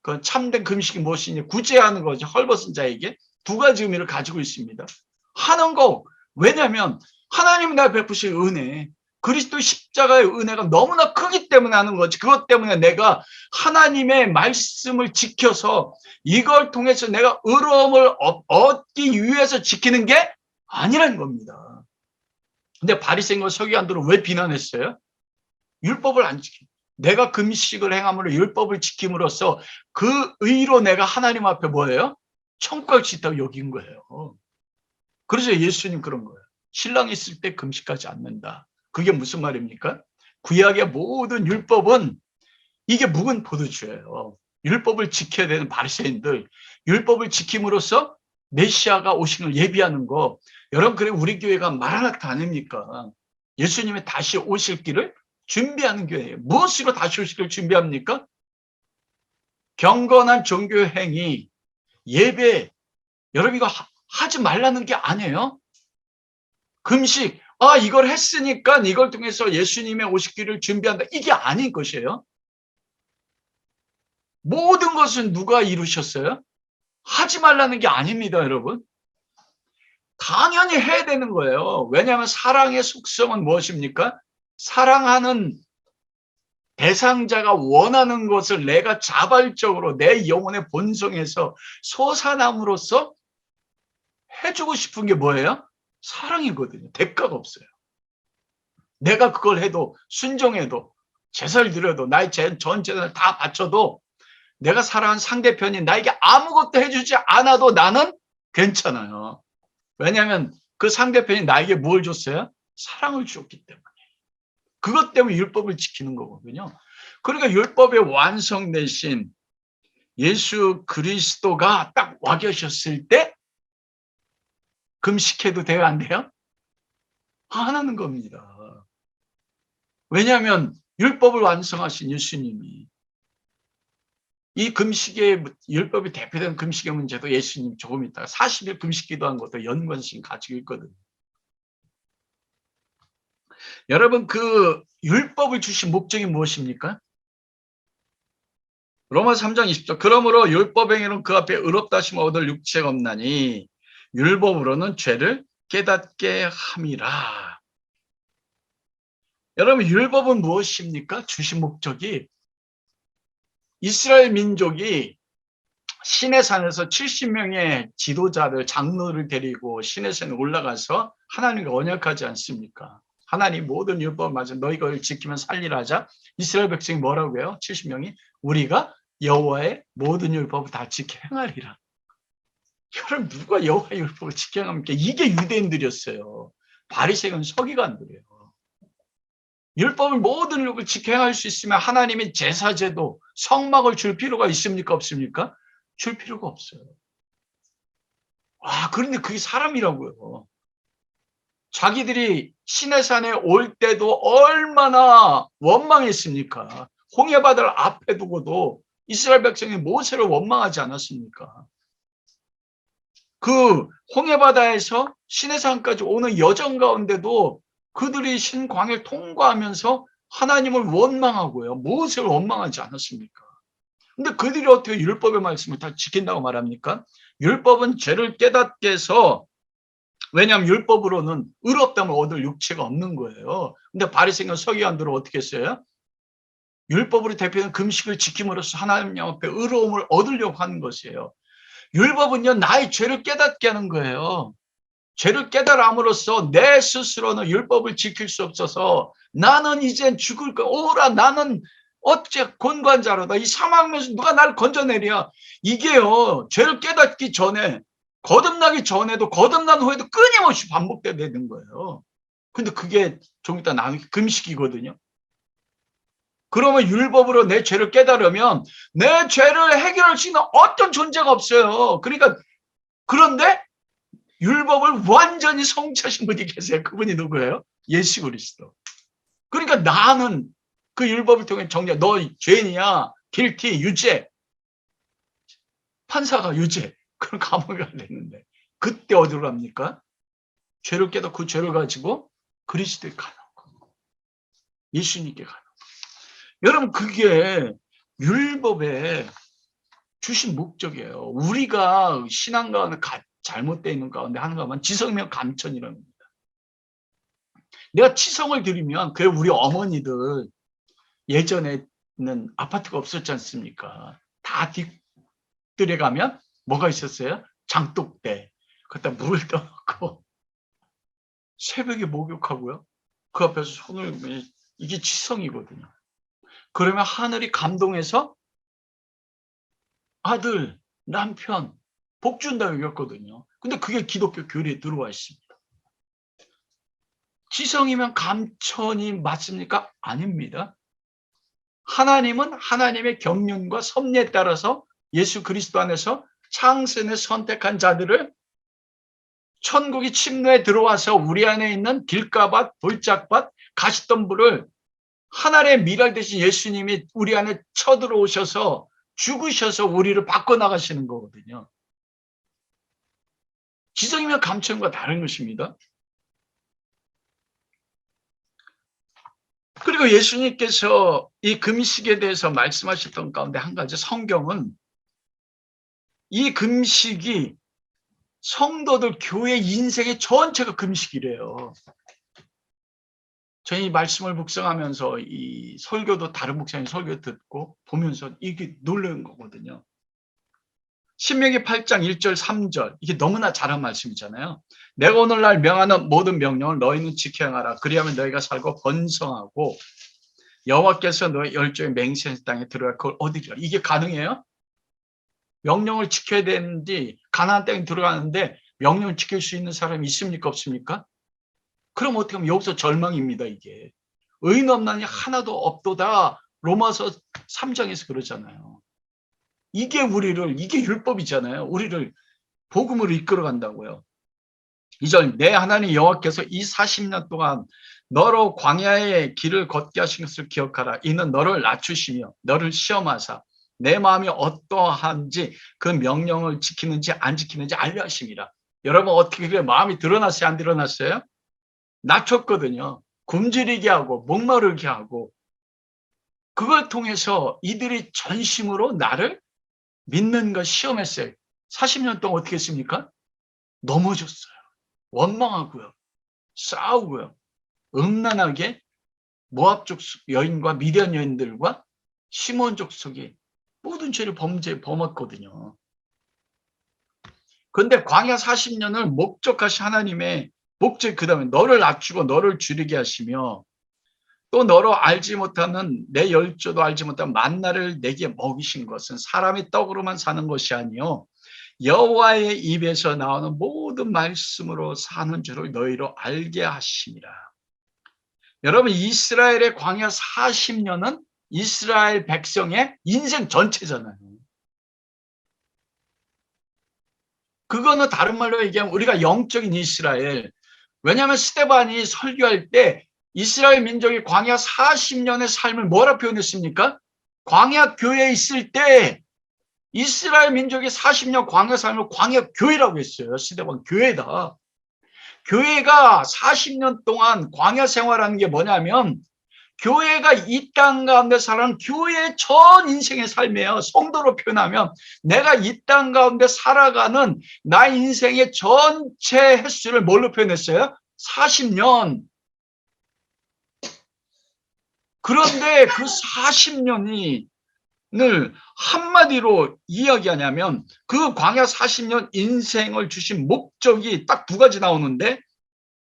그 참된 금식이 무엇이냐 구제하는 거죠. 헐벗은 자에게 2가지 의미를 가지고 있습니다. 하는 거 왜냐하면 하나님이 나 베푸신 은혜 그리스도 십자가의 은혜가 너무나 크기 때문에 하는 거지. 그것 때문에 내가 하나님의 말씀을 지켜서 이걸 통해서 내가 의로움을 얻기 위해서 지키는 게 아니라는 겁니다. 근데 바리새인과 서기관들은 왜 비난했어요? 율법을 안 지킵니다. 내가 금식을 행함으로 율법을 지킴으로써 그 의로 내가 하나님 앞에 뭐예요? 천국할 수 있다고 여긴 거예요. 그래서 예수님 그런 거예요. 신랑이 있을 때 금식하지 않는다. 그게 무슨 말입니까? 구약의 모든 율법은 이게 묵은 포도주예요. 율법을 지켜야 되는 바리새인들, 율법을 지킴으로써 메시아가 오신 걸 예비하는 거. 여러분 그래 우리 교회가 마라나타 아닙니까? 예수님이 다시 오실 길을 준비하는 교회예요. 무엇으로 다시 오실 길을 준비합니까? 경건한 종교 행위, 예배. 여러분 이거 하지 말라는 게 아니에요. 금식, 이걸 했으니까 이걸 통해서 예수님의 오실 길을 준비한다. 이게 아닌 것이에요. 모든 것은 누가 이루셨어요? 하지 말라는 게 아닙니다, 여러분. 당연히 해야 되는 거예요. 왜냐하면 사랑의 속성은 무엇입니까? 사랑하는 대상자가 원하는 것을 내가 자발적으로 내 영혼의 본성에서 솟아남으로써 해주고 싶은 게 뭐예요? 사랑이거든요. 대가가 없어요. 내가 그걸 해도 순종해도 제사를 드려도 나의 전 재산을 다 바쳐도 내가 사랑하는 상대편이 나에게 아무것도 해주지 않아도 나는 괜찮아요. 왜냐하면 그 상대편이 나에게 뭘 줬어요? 사랑을 주었기 때문에. 그것 때문에 율법을 지키는 거거든요. 그러니까 율법의 완성되신 예수 그리스도가 딱 와 계셨을 때 금식해도 돼요? 안 돼요? 안 하는 겁니다. 왜냐하면 율법을 완성하신 예수님이 이 금식의 율법이 대표되는 금식의 문제도 예수님 조금 있다가 40일 금식 기도한 것도 연관性가지고 있거든요. 여러분 그 율법을 주신 목적이 무엇입니까? 로마 3장 20절 그러므로 율법 행위는 그 앞에 의롭다 하심을 얻을 육체가 없나니 율법으로는 죄를 깨닫게 함이라. 여러분 율법은 무엇입니까? 주신 목적이 이스라엘 민족이 시내산에서 70명의 지도자를 장로를 데리고 시내산에 올라가서 하나님과 언약하지 않습니까? 하나님 모든 율법 맞아 너희가 이걸 지키면 살리라 하자. 이스라엘 백성이 뭐라고 해요? 70명이 우리가 여호와의 모든 율법을 다 지켜 행하리라. 여러분 누가 여호와의 율법을 지켜 행합니까? 이게 유대인들이었어요. 바리새인은 서기관들이에요. 율법을 모든 율법을 지켜 행할 수 있으면 하나님이 제사제도 성막을 줄 필요가 있습니까? 없습니까? 줄 필요가 없어요. 와, 그런데 그게 사람이라고요. 자기들이 시내산에 올 때도 얼마나 원망했습니까? 홍해바다를 앞에 두고도 이스라엘 백성이 모세를 원망하지 않았습니까? 그 홍해바다에서 시내산까지 오는 여정 가운데도 그들이 신광야를 통과하면서 하나님을 원망하고요. 모세를 원망하지 않았습니까? 근데 그들이 어떻게 율법의 말씀을 다 지킨다고 말합니까? 율법은 죄를 깨닫게 해서 왜냐하면 율법으로는 의롭다함을 얻을 육체가 없는 거예요. 근데 바리새인과 서기관들은 어떻게 했어요? 율법으로 대표하는 금식을 지킴으로써 하나님 앞에 의로움을 얻으려고 하는 것이에요. 율법은요 나의 죄를 깨닫게 하는 거예요. 죄를 깨달음으로써 내 스스로는 율법을 지킬 수 없어서 나는 이젠 죽을 거 오라 나는 어째 권관자로다 이 사망에서 누가 날 건져내랴 이게요 죄를 깨닫기 전에 거듭나기 전에도 거듭난 후에도 끊임없이 반복되는 거예요. 근데 그게 좀 이따 나는 금식이거든요. 그러면 율법으로 내 죄를 깨달으면 내 죄를 해결할 수 있는 어떤 존재가 없어요. 그러니까 그런데 율법을 완전히 성취하신 분이 계세요. 그분이 누구예요? 예수 그리스도. 그러니까 나는 그 율법을 통해 정죄, 너 죄인이야, 길티, 유죄. 판사가 유죄. 그럼 감옥에 가야 되는데 그때 어디로 갑니까? 죄를 깨닫고 그 죄를 가지고 그리스도에 가는 거예요. 예수님께 가는 거예요. 여러분 그게 율법의 주신 목적이에요. 우리가 신앙 가운데 잘못되어 있는 가운데 하나만 지성명 감천이라는 겁니다. 내가 치성을 드리면 그게 우리 어머니들 예전에는 아파트가 없었지 않습니까? 다 뒷뜰에 가면 뭐가 있었어요? 장독대. 거기다 물을 떠놓고 새벽에 목욕하고요. 그 앞에서 손을 이게 치성이거든요. 그러면 하늘이 감동해서 아들, 남편 복 준다고 여겼거든요. 근데 그게 기독교 교리에 들어와 있습니다. 지성이면 감천이 맞습니까? 아닙니다. 하나님은 하나님의 경륜과 섭리에 따라서 예수 그리스도 안에서 창세에 선택한 자들을 천국이 침노에 들어와서 우리 안에 있는 길가밭, 돌짝밭, 가시덤불을 하나님의 미랄 대신 예수님이 우리 안에 쳐들어오셔서 죽으셔서 우리를 바꿔나가시는 거거든요. 지성이면 감천과 다른 것입니다. 그리고 예수님께서 이 금식에 대해서 말씀하셨던 가운데 한 가지 성경은 이 금식이 성도들 교회 인생의 전체가 금식이래요. 저희 말씀을 묵상하면서 이 설교도 다른 목사님 설교 듣고 보면서 이게 놀라는 거거든요. 신명기 8장 1절 3절 이게 너무나 잘한 말씀이잖아요. 내가 오늘날 명하는 모든 명령을 너희는 지켜 행하라. 그리하면 너희가 살고 번성하고 여호와께서 너희 열조의 맹세한 땅에 들어가 그걸 얻으리라. 이게 가능해요? 명령을 지켜야 되는지 가나안 땅에 들어가는데 명령을 지킬 수 있는 사람이 있습니까? 없습니까? 그럼 어떻게 하면 여기서 절망입니다. 이게. 의인 없나니 하나도 없도다. 로마서 3장에서 그러잖아요. 이게 율법이잖아요. 우리를 복음으로 이끌어 간다고요. 2절 내 하나님 여호와께서 이 40년 동안 너로 광야의 길을 걷게 하신 것을 기억하라. 이는 너를 낮추시며 너를 시험하사 내 마음이 어떠한지 그 명령을 지키는지 안 지키는지 알려 하심이라. 여러분 어떻게 그래? 마음이 드러났어요? 안 드러났어요? 낮췄거든요. 굶주리게 하고 목마르게 하고 그걸 통해서 이들이 전심으로 나를 믿는 걸 시험했어요. 40년 동안 어떻게 했습니까? 넘어졌어요. 원망하고요. 싸우고요. 음란하게 모압족 여인과 미디안 여인들과 시몬족 속에 모든 죄를 범했거든요. 그런데 광야 40년을 목적하신 하나님의 목적 그 다음에 너를 낮추고 너를 줄이게 하시며 또 너로 알지 못하는 내 열조도 알지 못한 만나를 내게 먹이신 것은 사람의 떡으로만 사는 것이 아니요 여호와의 입에서 나오는 모든 말씀으로 사는 줄을 너희로 알게 하심이라. 여러분 이스라엘의 광야 40년은 이스라엘 백성의 인생 전체잖아요. 그거는 다른 말로 얘기하면 우리가 영적인 이스라엘. 왜냐하면 스데반이 설교할 때 이스라엘 민족이 광야 40년의 삶을 뭐라 표현했습니까? 광야 교회에 있을 때 이스라엘 민족이 40년 광야 삶을 광야 교회라고 했어요. 스데반 교회다. 교회가 40년 동안 광야 생활하는 게 뭐냐면 교회가 이 땅 가운데 살아가는 교회의 전 인생의 삶이에요. 성도로 표현하면 내가 이 땅 가운데 살아가는 나의 인생의 전체 횟수를 뭘로 표현했어요? 40년. 그런데 그 40년이 늘 한마디로 이야기하냐면 그 광야 40년 인생을 주신 목적이 딱 두 가지 나오는데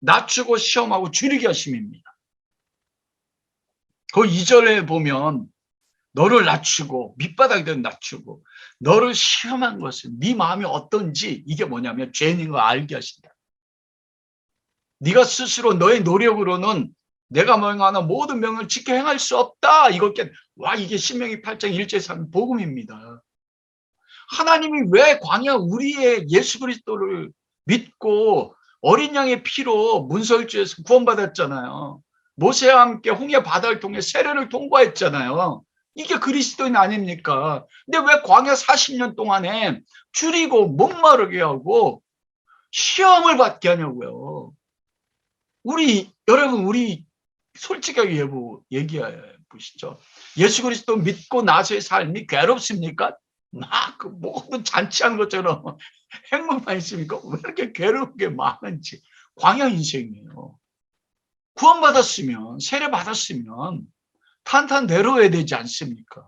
낮추고 시험하고 줄이게 하심입니다. 그 2절에 보면 너를 낮추고 밑바닥이 되면 낮추고 너를 시험한 것은 네 마음이 어떤지 이게 뭐냐면 죄인인 걸 알게 하신다. 네가 스스로 너의 노력으로는 내가 명하는 모든 명을 지켜 행할 수 없다. 와 이게 신명기 8장 1절 3 복음입니다. 하나님이 왜 광야 우리의 예수 그리스도를 믿고 어린 양의 피로 문설주에서 구원받았잖아요. 모세와 함께 홍해 바다를 통해 세례를 통과했잖아요. 이게 그리스도인 아닙니까? 근데 왜 광야 40년 동안에 줄이고 목마르게 하고 시험을 받게 하냐고요. 여러분 우리 솔직하게 얘기해 보시죠. 예수 그리스도 믿고 나서의 삶이 괴롭습니까? 막 그 모든 잔치하는 것처럼 행복만 있습니까? 왜 이렇게 괴로운 게 많은지. 광야 인생이에요. 구원받았으면 세례 받았으면 탄탄 내려야 되지 않습니까?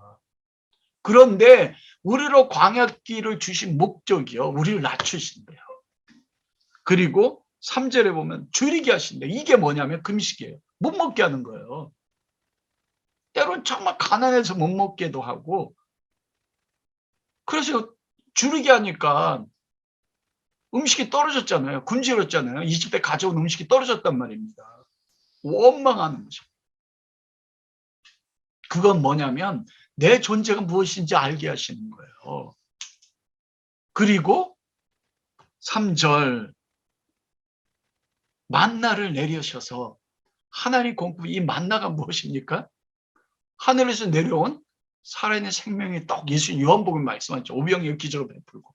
그런데 우리로 광야길을 주신 목적이요. 우리를 낮추신대요. 그리고 3절에 보면 줄이게 하신대요. 이게 뭐냐면 금식이에요. 못 먹게 하는 거예요. 때론 정말 가난해서 못 먹게도 하고 그래서 줄이게 하니까 음식이 떨어졌잖아요. 굶주렸잖아요. 이집트에 가져온 음식이 떨어졌단 말입니다. 원망하는 거죠. 그건 뭐냐면 내 존재가 무엇인지 알게 하시는 거예요. 그리고 3절 만나를 내리셔서 하나님 공급 이 만나가 무엇입니까? 하늘에서 내려온 살아있는 생명의 떡 예수 요한복음 말씀하죠. 오병이어 기적을 베풀고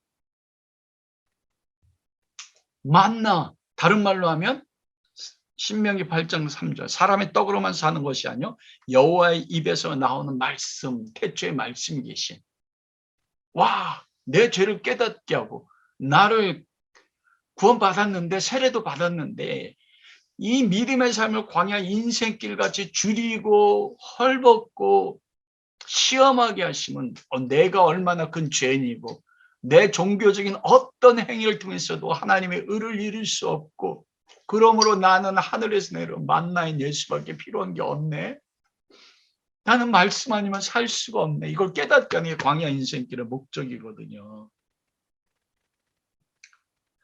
만나 다른 말로 하면 신명기 8장 3절 사람의 떡으로만 사는 것이 아니요 여호와의 입에서 나오는 말씀 태초의 말씀이 계신 와 내 죄를 깨닫게 하고 나를 구원받았는데 세례도 받았는데 이 믿음의 삶을 광야 인생길 같이 줄이고 헐벗고 시험하게 하시면 내가 얼마나 큰 죄인이고 내 종교적인 어떤 행위를 통해서도 하나님의 의를 이룰 수 없고 그러므로 나는 하늘에서 내려온 만나인 예수밖에 필요한 게 없네. 나는 말씀 아니면 살 수가 없네. 이걸 깨닫게 하는 게 광야 인생길의 목적이거든요.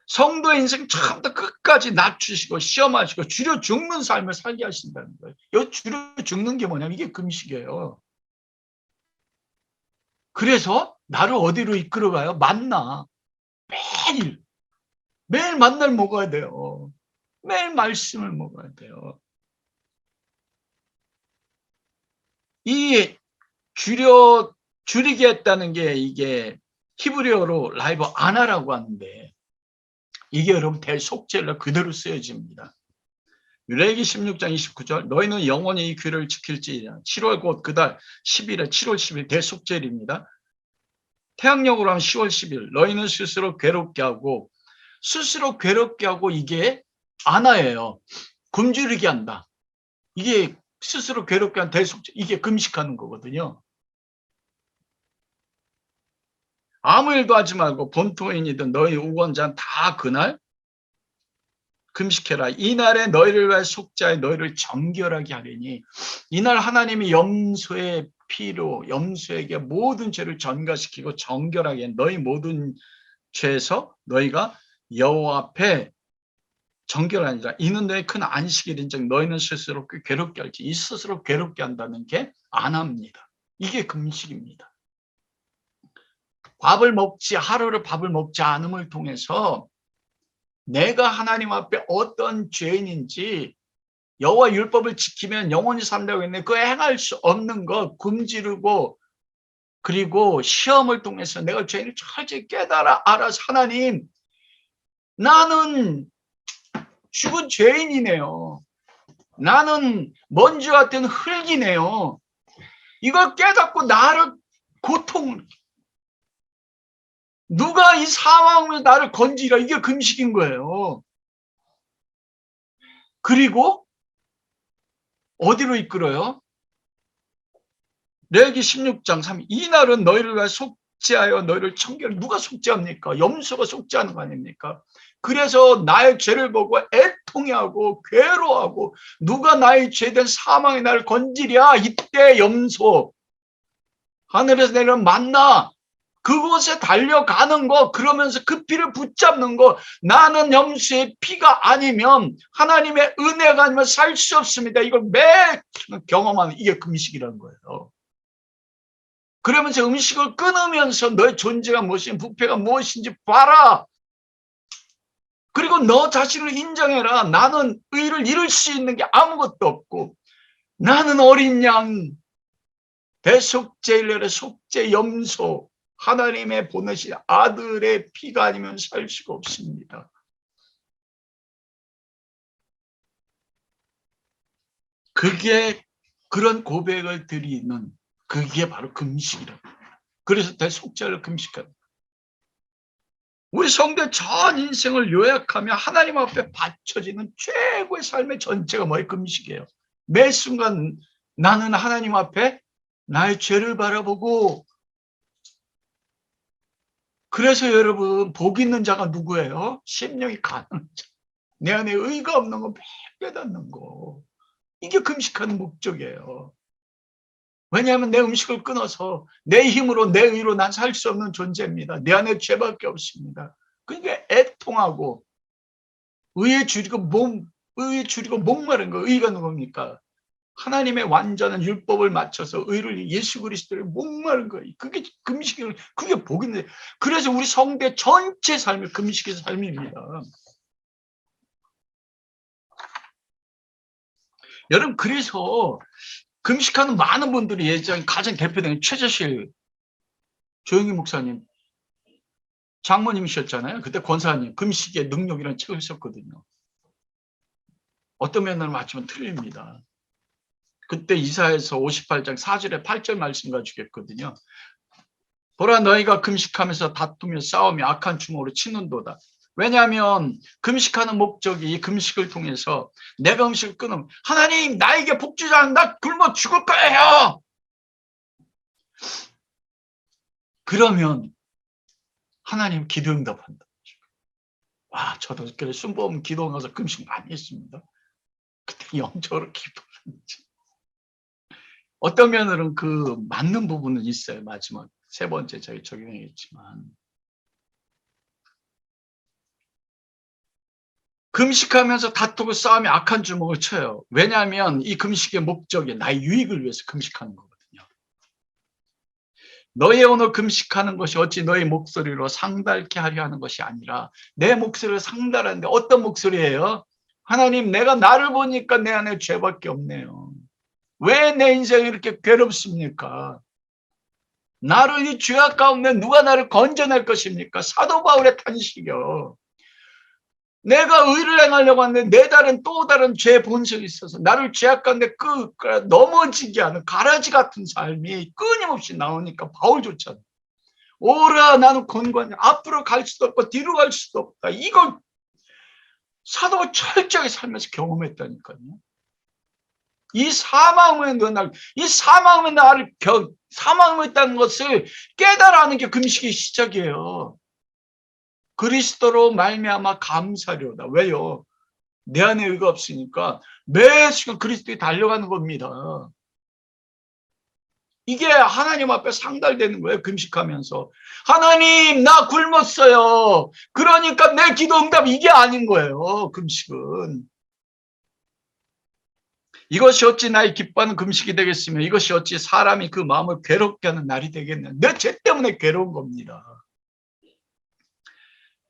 성도 인생 처음부터 끝까지 낮추시고 시험하시고 줄여 죽는 삶을 살게 하신다는 거예요. 이 줄여 죽는 게 뭐냐면 이게 금식이에요. 그래서 나를 어디로 이끌어가요? 만나. 매일 매일 만날 먹어야 돼요. 매일 말씀을 먹어야 돼요. 이 줄이게 했다는 게 이게 히브리어로 라이브 아나라고 하는데 이게 여러분 대속죄로 그대로 쓰여집니다. 유레기 16장 29절 너희는 영원히 이 규례를 지킬지니라. 7월 곧 그달 10일에 7월 10일 대속죄일입니다. 태양력으로 하면 10월 10일 너희는 스스로 괴롭게 하고 이게 아나예요. 굶주리게 한다. 이게 스스로 괴롭게 한 대속죄, 이게 금식하는 거거든요. 아무 일도 하지 말고 본토인이든 너희 우건자는 다 그날 금식해라. 이날에 너희를 위하여 속죄하여 너희를 정결하게 하리니 이날 하나님이 염소의 피로 염소에게 모든 죄를 전가시키고 정결하게 너희 모든 죄에서 너희가 여호와 앞에 정결하니라. 이는 너희 큰 안식일인즉 너희는 스스로 괴롭게 할지. 이 스스로 괴롭게 한다는 게 안 합니다. 이게 금식입니다. 하루를 밥을 먹지 않음을 통해서 내가 하나님 앞에 어떤 죄인인지 여호와 율법을 지키면 영원히 산다고 했는데 그 행할 수 없는 것 금지르고 그리고 시험을 통해서 내가 죄인을 철저히 깨달아 알아서 하나님 나는 죽은 죄인이네요. 나는 먼지 같은 흙이네요. 이걸 깨닫고 나를 누가 이 상황을 나를 건지라 이게 금식인 거예요. 그리고 어디로 이끌어요? 레위기 16장 3 이날은 너희를 위하여 속죄하여 너희를 청결 누가 속죄합니까? 염소가 속죄하는 거 아닙니까? 그래서 나의 죄를 보고 애통해하고 괴로워하고 누가 나의 죄된 사망의 나를 건지랴 이때 염소 하늘에서 내리는 만나 그곳에 달려가는 거 그러면서 그 피를 붙잡는 거 나는 염소의 피가 아니면 하나님의 은혜가 아니면 살 수 없습니다. 이걸 매일 경험하는 이게 금식이라는 거예요. 그러면서 음식을 끊으면서 너의 존재가 무엇인지 부패가 무엇인지 봐라. 그리고 너 자신을 인정해라. 나는 의를 이룰 수 있는 게 아무것도 없고 나는 어린 양 대속죄일날의 속죄 염소 하나님의 보내신 아들의 피가 아니면 살 수가 없습니다. 그게 그런 고백을 드리는 그게 바로 금식이라고. 그래서 대속죄를 금식하는 우리 성도의 전 인생을 요약하며 하나님 앞에 바쳐지는 최고의 삶의 전체가 뭐예요? 금식이에요. 매 순간 나는 하나님 앞에 나의 죄를 바라보고 그래서 여러분 복 있는 자가 누구예요? 심령이 가난한 자. 내 안에 의가 없는 거 매일 깨닫는 거. 이게 금식하는 목적이에요. 왜냐하면 내 음식을 끊어서 내 힘으로 내 의로 난 살 수 없는 존재입니다. 내 안에 죄밖에 없습니다. 그러니까 애통하고 의에 줄이고 목마른 거. 의가 누굽니까? 하나님의 완전한 율법을 맞춰서 의를 예수 그리스도를 목마른 거예요. 그게 금식이 그게 복인데 그래서 우리 성대 전체 삶이 금식의 삶입니다. 여러분 그래서 금식하는 많은 분들이 예전 가장 대표적인 최재실 조영희 목사님 장모님이셨잖아요. 그때 권사님 금식의 능력이라는 책을 썼거든요. 어떤 면으로 맞추면 틀립니다. 그때 이사야서 58장 4절에 8절 말씀 가지고 했거든요. 보라 너희가 금식하면서 다투며 싸우며 악한 주먹으로 치는도다. 왜냐하면 금식하는 목적이 이 금식을 통해서 내가 음식을 끊으면 하나님 나에게 복 주지 않으면 나 굶어 죽을 거예요. 그러면 하나님 기도 응답한다. 와 저도 그래 순범 기도 가서 금식 많이 했습니다. 그때 영적으로 기도를 했지. 어떤 면으로는 그 맞는 부분은 있어요. 마지막 세 번째 저희 적용했지만 금식하면서 다투고 싸우며 악한 주먹을 쳐요. 왜냐하면 이 금식의 목적이 나의 유익을 위해서 금식하는 거거든요. 너희 오늘 금식하는 것이 어찌 너희 목소리로 상달케 하려 하는 것이 아니라 내 목소리를 상달하는데 어떤 목소리예요? 하나님, 내가 나를 보니까 내 안에 죄밖에 없네요. 왜 내 인생이 이렇게 괴롭습니까? 나를 이 죄악 가운데 누가 나를 건져낼 것입니까? 사도 바울의 탄식이요. 내가 의를 행하려고 하는데 내 다른 또 다른 죄 본성이 있어서 나를 죄악 가운데 넘어지게 하는 가라지 같은 삶이 끊임없이 나오니까 바울조차 오라 나는 곤고하냐, 앞으로 갈 수도 없고 뒤로 갈 수도 없다. 이걸 사도가 철저하게 살면서 경험했다니까요. 이 사망의 나를 사망했다는 것을 깨달아하는 게 금식의 시작이에요. 그리스도로 말미암아 감사료다. 왜요? 내 안에 의가 없으니까 매 시간 그리스도에 달려가는 겁니다. 이게 하나님 앞에 상달되는 거예요. 금식하면서. 하나님, 나 굶었어요. 그러니까 내 기도 응답, 이게 아닌 거예요. 금식은. 이것이 어찌 나의 기뻐하는 금식이 되겠으며 이것이 어찌 사람이 그 마음을 괴롭게 하는 날이 되겠냐. 내 죄 때문에 괴로운 겁니다.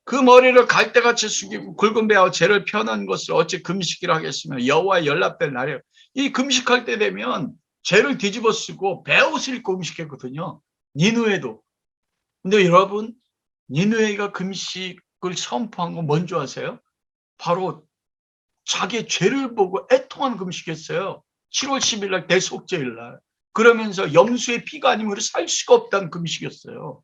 그 머리를 갈대같이 숙이고 굵은 배와 죄를 펴는 것을 어찌 금식이라 하겠으며 여호와의 연락될 날에, 이 금식할 때 되면 죄를 뒤집어 쓰고 베옷을 입고 금식했거든요. 니느웨도. 근데 여러분, 니느웨가 금식을 선포한 건 뭔지 아세요? 바로 자기의 죄를 보고 애통하는 금식이었어요. 7월 10일 날 대속죄일 날. 그러면서 염소의 피가 아니면 우리 살 수가 없다는 금식이었어요.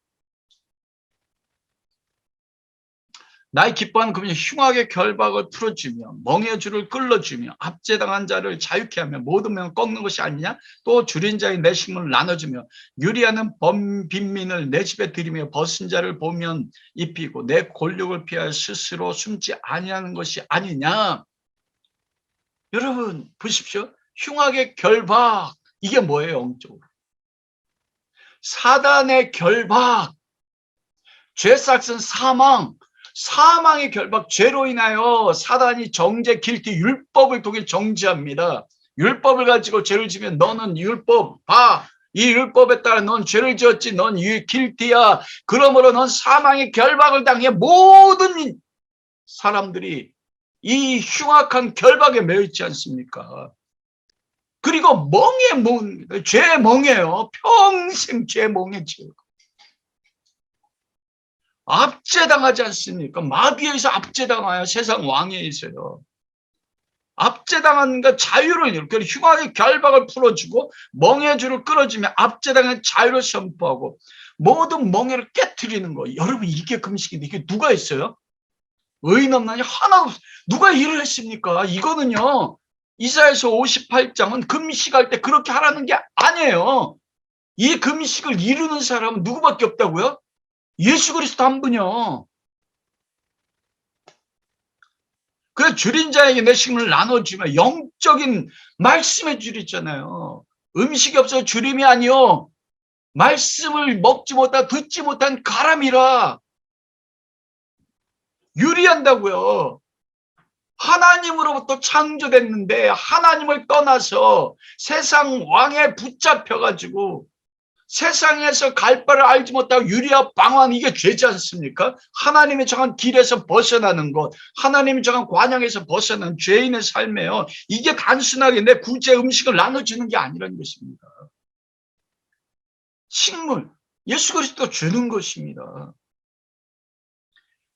나의 기뻐하는 금식, 흉악의 결박을 풀어주며 멍에 줄을 끌어주며 압제당한 자를 자유케 하며 모든 명을 꺾는 것이 아니냐. 또 줄인 자의 내 식물을 나눠주며 유리하는 빈민을 내 집에 들이며 벗은 자를 보면 입히고 내 곤욕을 피하여 스스로 숨지 아니하는 것이 아니냐. 여러분 보십시오. 흉악의 결박, 이게 뭐예요? 영적으로 사단의 결박, 죄삭은 사망, 사망의 결박, 죄로 인하여 사단이 정죄, 길티, 율법을 통해 정죄합니다. 율법을 가지고 죄를 지면 너는 율법, 이 율법에 따라 넌 죄를 지었지, 넌 길티야. 그러므로 넌 사망의 결박을 당해. 모든 사람들이 이 흉악한 결박에 매여 있지 않습니까? 그리고 죄 멍해요. 평생 죄 멍해지요. 압제당하지 않습니까? 마귀에 의해서 압제당하여 세상 왕에 의해서요. 압제당한 자유를 이렇게 흉악의 결박을 풀어주고 멍해 줄을 끌어주며 압제당한 자유를 선포하고 모든 멍해를 깨트리는 거. 여러분 이게 금식인데 이게 누가 했어요? 의인 없나니 하나 없어. 누가 일을 했습니까? 이거는요. 이사야서 58장은 금식할 때 그렇게 하라는 게 아니에요. 이 금식을 이루는 사람은 누구밖에 없다고요? 예수 그리스도 한 분이요. 그래서 줄인 자에게 내 식물을 나눠주며 영적인 말씀의 줄 있잖아요. 음식이 없어 줄임이 아니요. 말씀을 먹지 못한 듣지 못한 가람이라 유리한다고요. 하나님으로부터 창조됐는데 하나님을 떠나서 세상 왕에 붙잡혀가지고 세상에서 갈 바를 알지 못하고 유리와 방황, 이게 죄지 않습니까? 하나님이 정한 길에서 벗어나는 것, 하나님이 정한 관향에서 벗어나는 죄인의 삶이에요. 이게 단순하게 내 구제 음식을 나눠주는 게 아니라는 것입니다. 식물, 예수 그리스도가 주는 것입니다.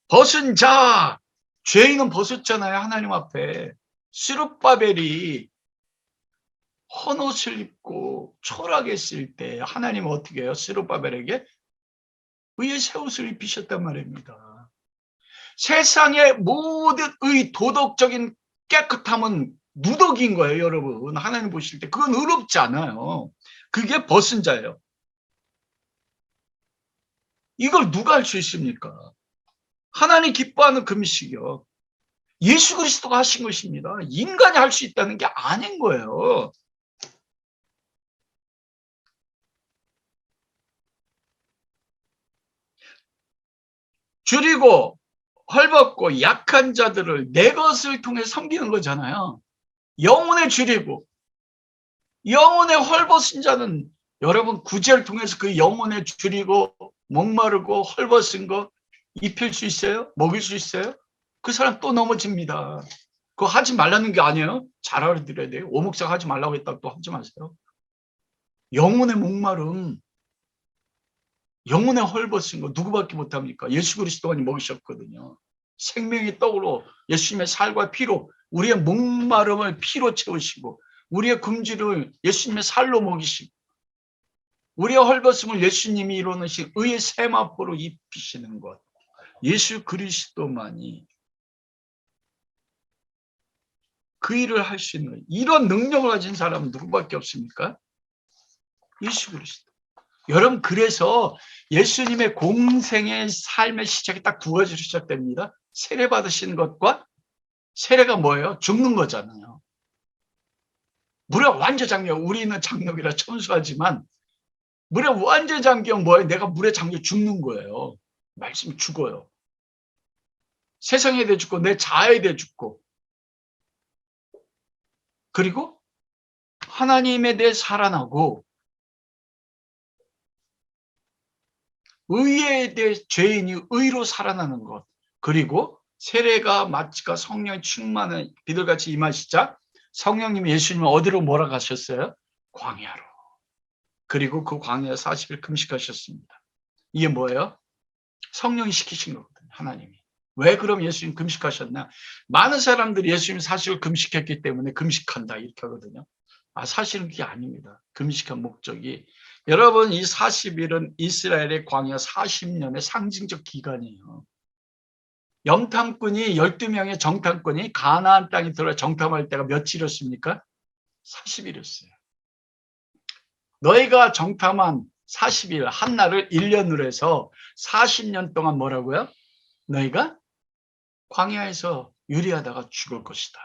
벗은 자, 죄인은 벗었잖아요. 하나님 앞에. 스룹바벨이 헌옷을 입고 초락했을 때 하나님은 어떻게 해요? 스룹바벨에게 의의 새 옷을 입히셨단 말입니다. 세상의 모든 도덕적인 깨끗함은 누더기인 거예요. 여러분 하나님 보실 때 그건 의롭지 않아요. 그게 벗은 자예요. 이걸 누가 할 수 있습니까? 하나님 기뻐하는 금식이요. 예수 그리스도가 하신 것입니다. 인간이 할 수 있다는 게 아닌 거예요. 줄이고 헐벗고 약한 자들을 내 것을 통해 섬기는 거잖아요. 영혼에 줄이고 영혼에 헐벗은 자는 여러분 구제를 통해서 그 영혼에 줄이고 목마르고 헐벗은 거 입힐 수 있어요? 먹일 수 있어요? 그 사람 또 넘어집니다. 그거 하지 말라는 게 아니에요. 잘 알아들어야 돼요. 오목상 하지 말라고 했다고 또 하지 마세요. 영혼의 목마름, 영혼의 헐벗은 거 누구밖에 못합니까? 예수 그리스도가 먹으셨거든요. 생명의 떡으로 예수님의 살과 피로 우리의 목마름을 피로 채우시고 우리의 금지를 예수님의 살로 먹이시고 우리의 헐벗음을 예수님이 이루어내신 의의 세마포로 입히시는 것. 예수 그리스도만이 그 일을 할 수 있는 이런 능력을 가진 사람은 누구밖에 없습니까? 예수 그리스도. 여러분 그래서 예수님의 공생의 삶의 시작이 딱 두 가지로 시작됩니다. 세례 받으시는 것과 세례가 뭐예요? 죽는 거잖아요. 물에 완전 잠겨. 우리는 장력이라 천수하지만 물에 완전 잠겨 뭐예요? 내가 물에 잠겨 죽는 거예요. 말씀이 죽어요. 세상에 대해 죽고 내 자아에 대해 죽고 그리고 하나님에 대해 살아나고 의에 대해 죄인이 의로 살아나는 것 그리고 세례가 마치가 성령의 충만한 비들같이 임하시자 성령님이 예수님을 어디로 몰아가셨어요? 광야로. 그리고 그 광야 40일 금식하셨습니다. 이게 뭐예요? 성령이 시키신 거거든요. 하나님이. 왜 그럼 예수님 금식하셨나? 많은 사람들이 예수님 40일 금식했기 때문에 금식한다 이렇게 하거든요. 사실은 그게 아닙니다. 금식한 목적이 여러분 이 40일은 이스라엘의 광야 40년의 상징적 기간이에요. 염탐꾼이 12명의 정탐꾼이 가나안 땅에 들어 정탐할 때가 며칠이었습니까? 40일이었어요. 너희가 정탐한 40일 한 날을 1년으로 해서 40년 동안 뭐라고요? 너희가 광야에서 유리하다가 죽을 것이다.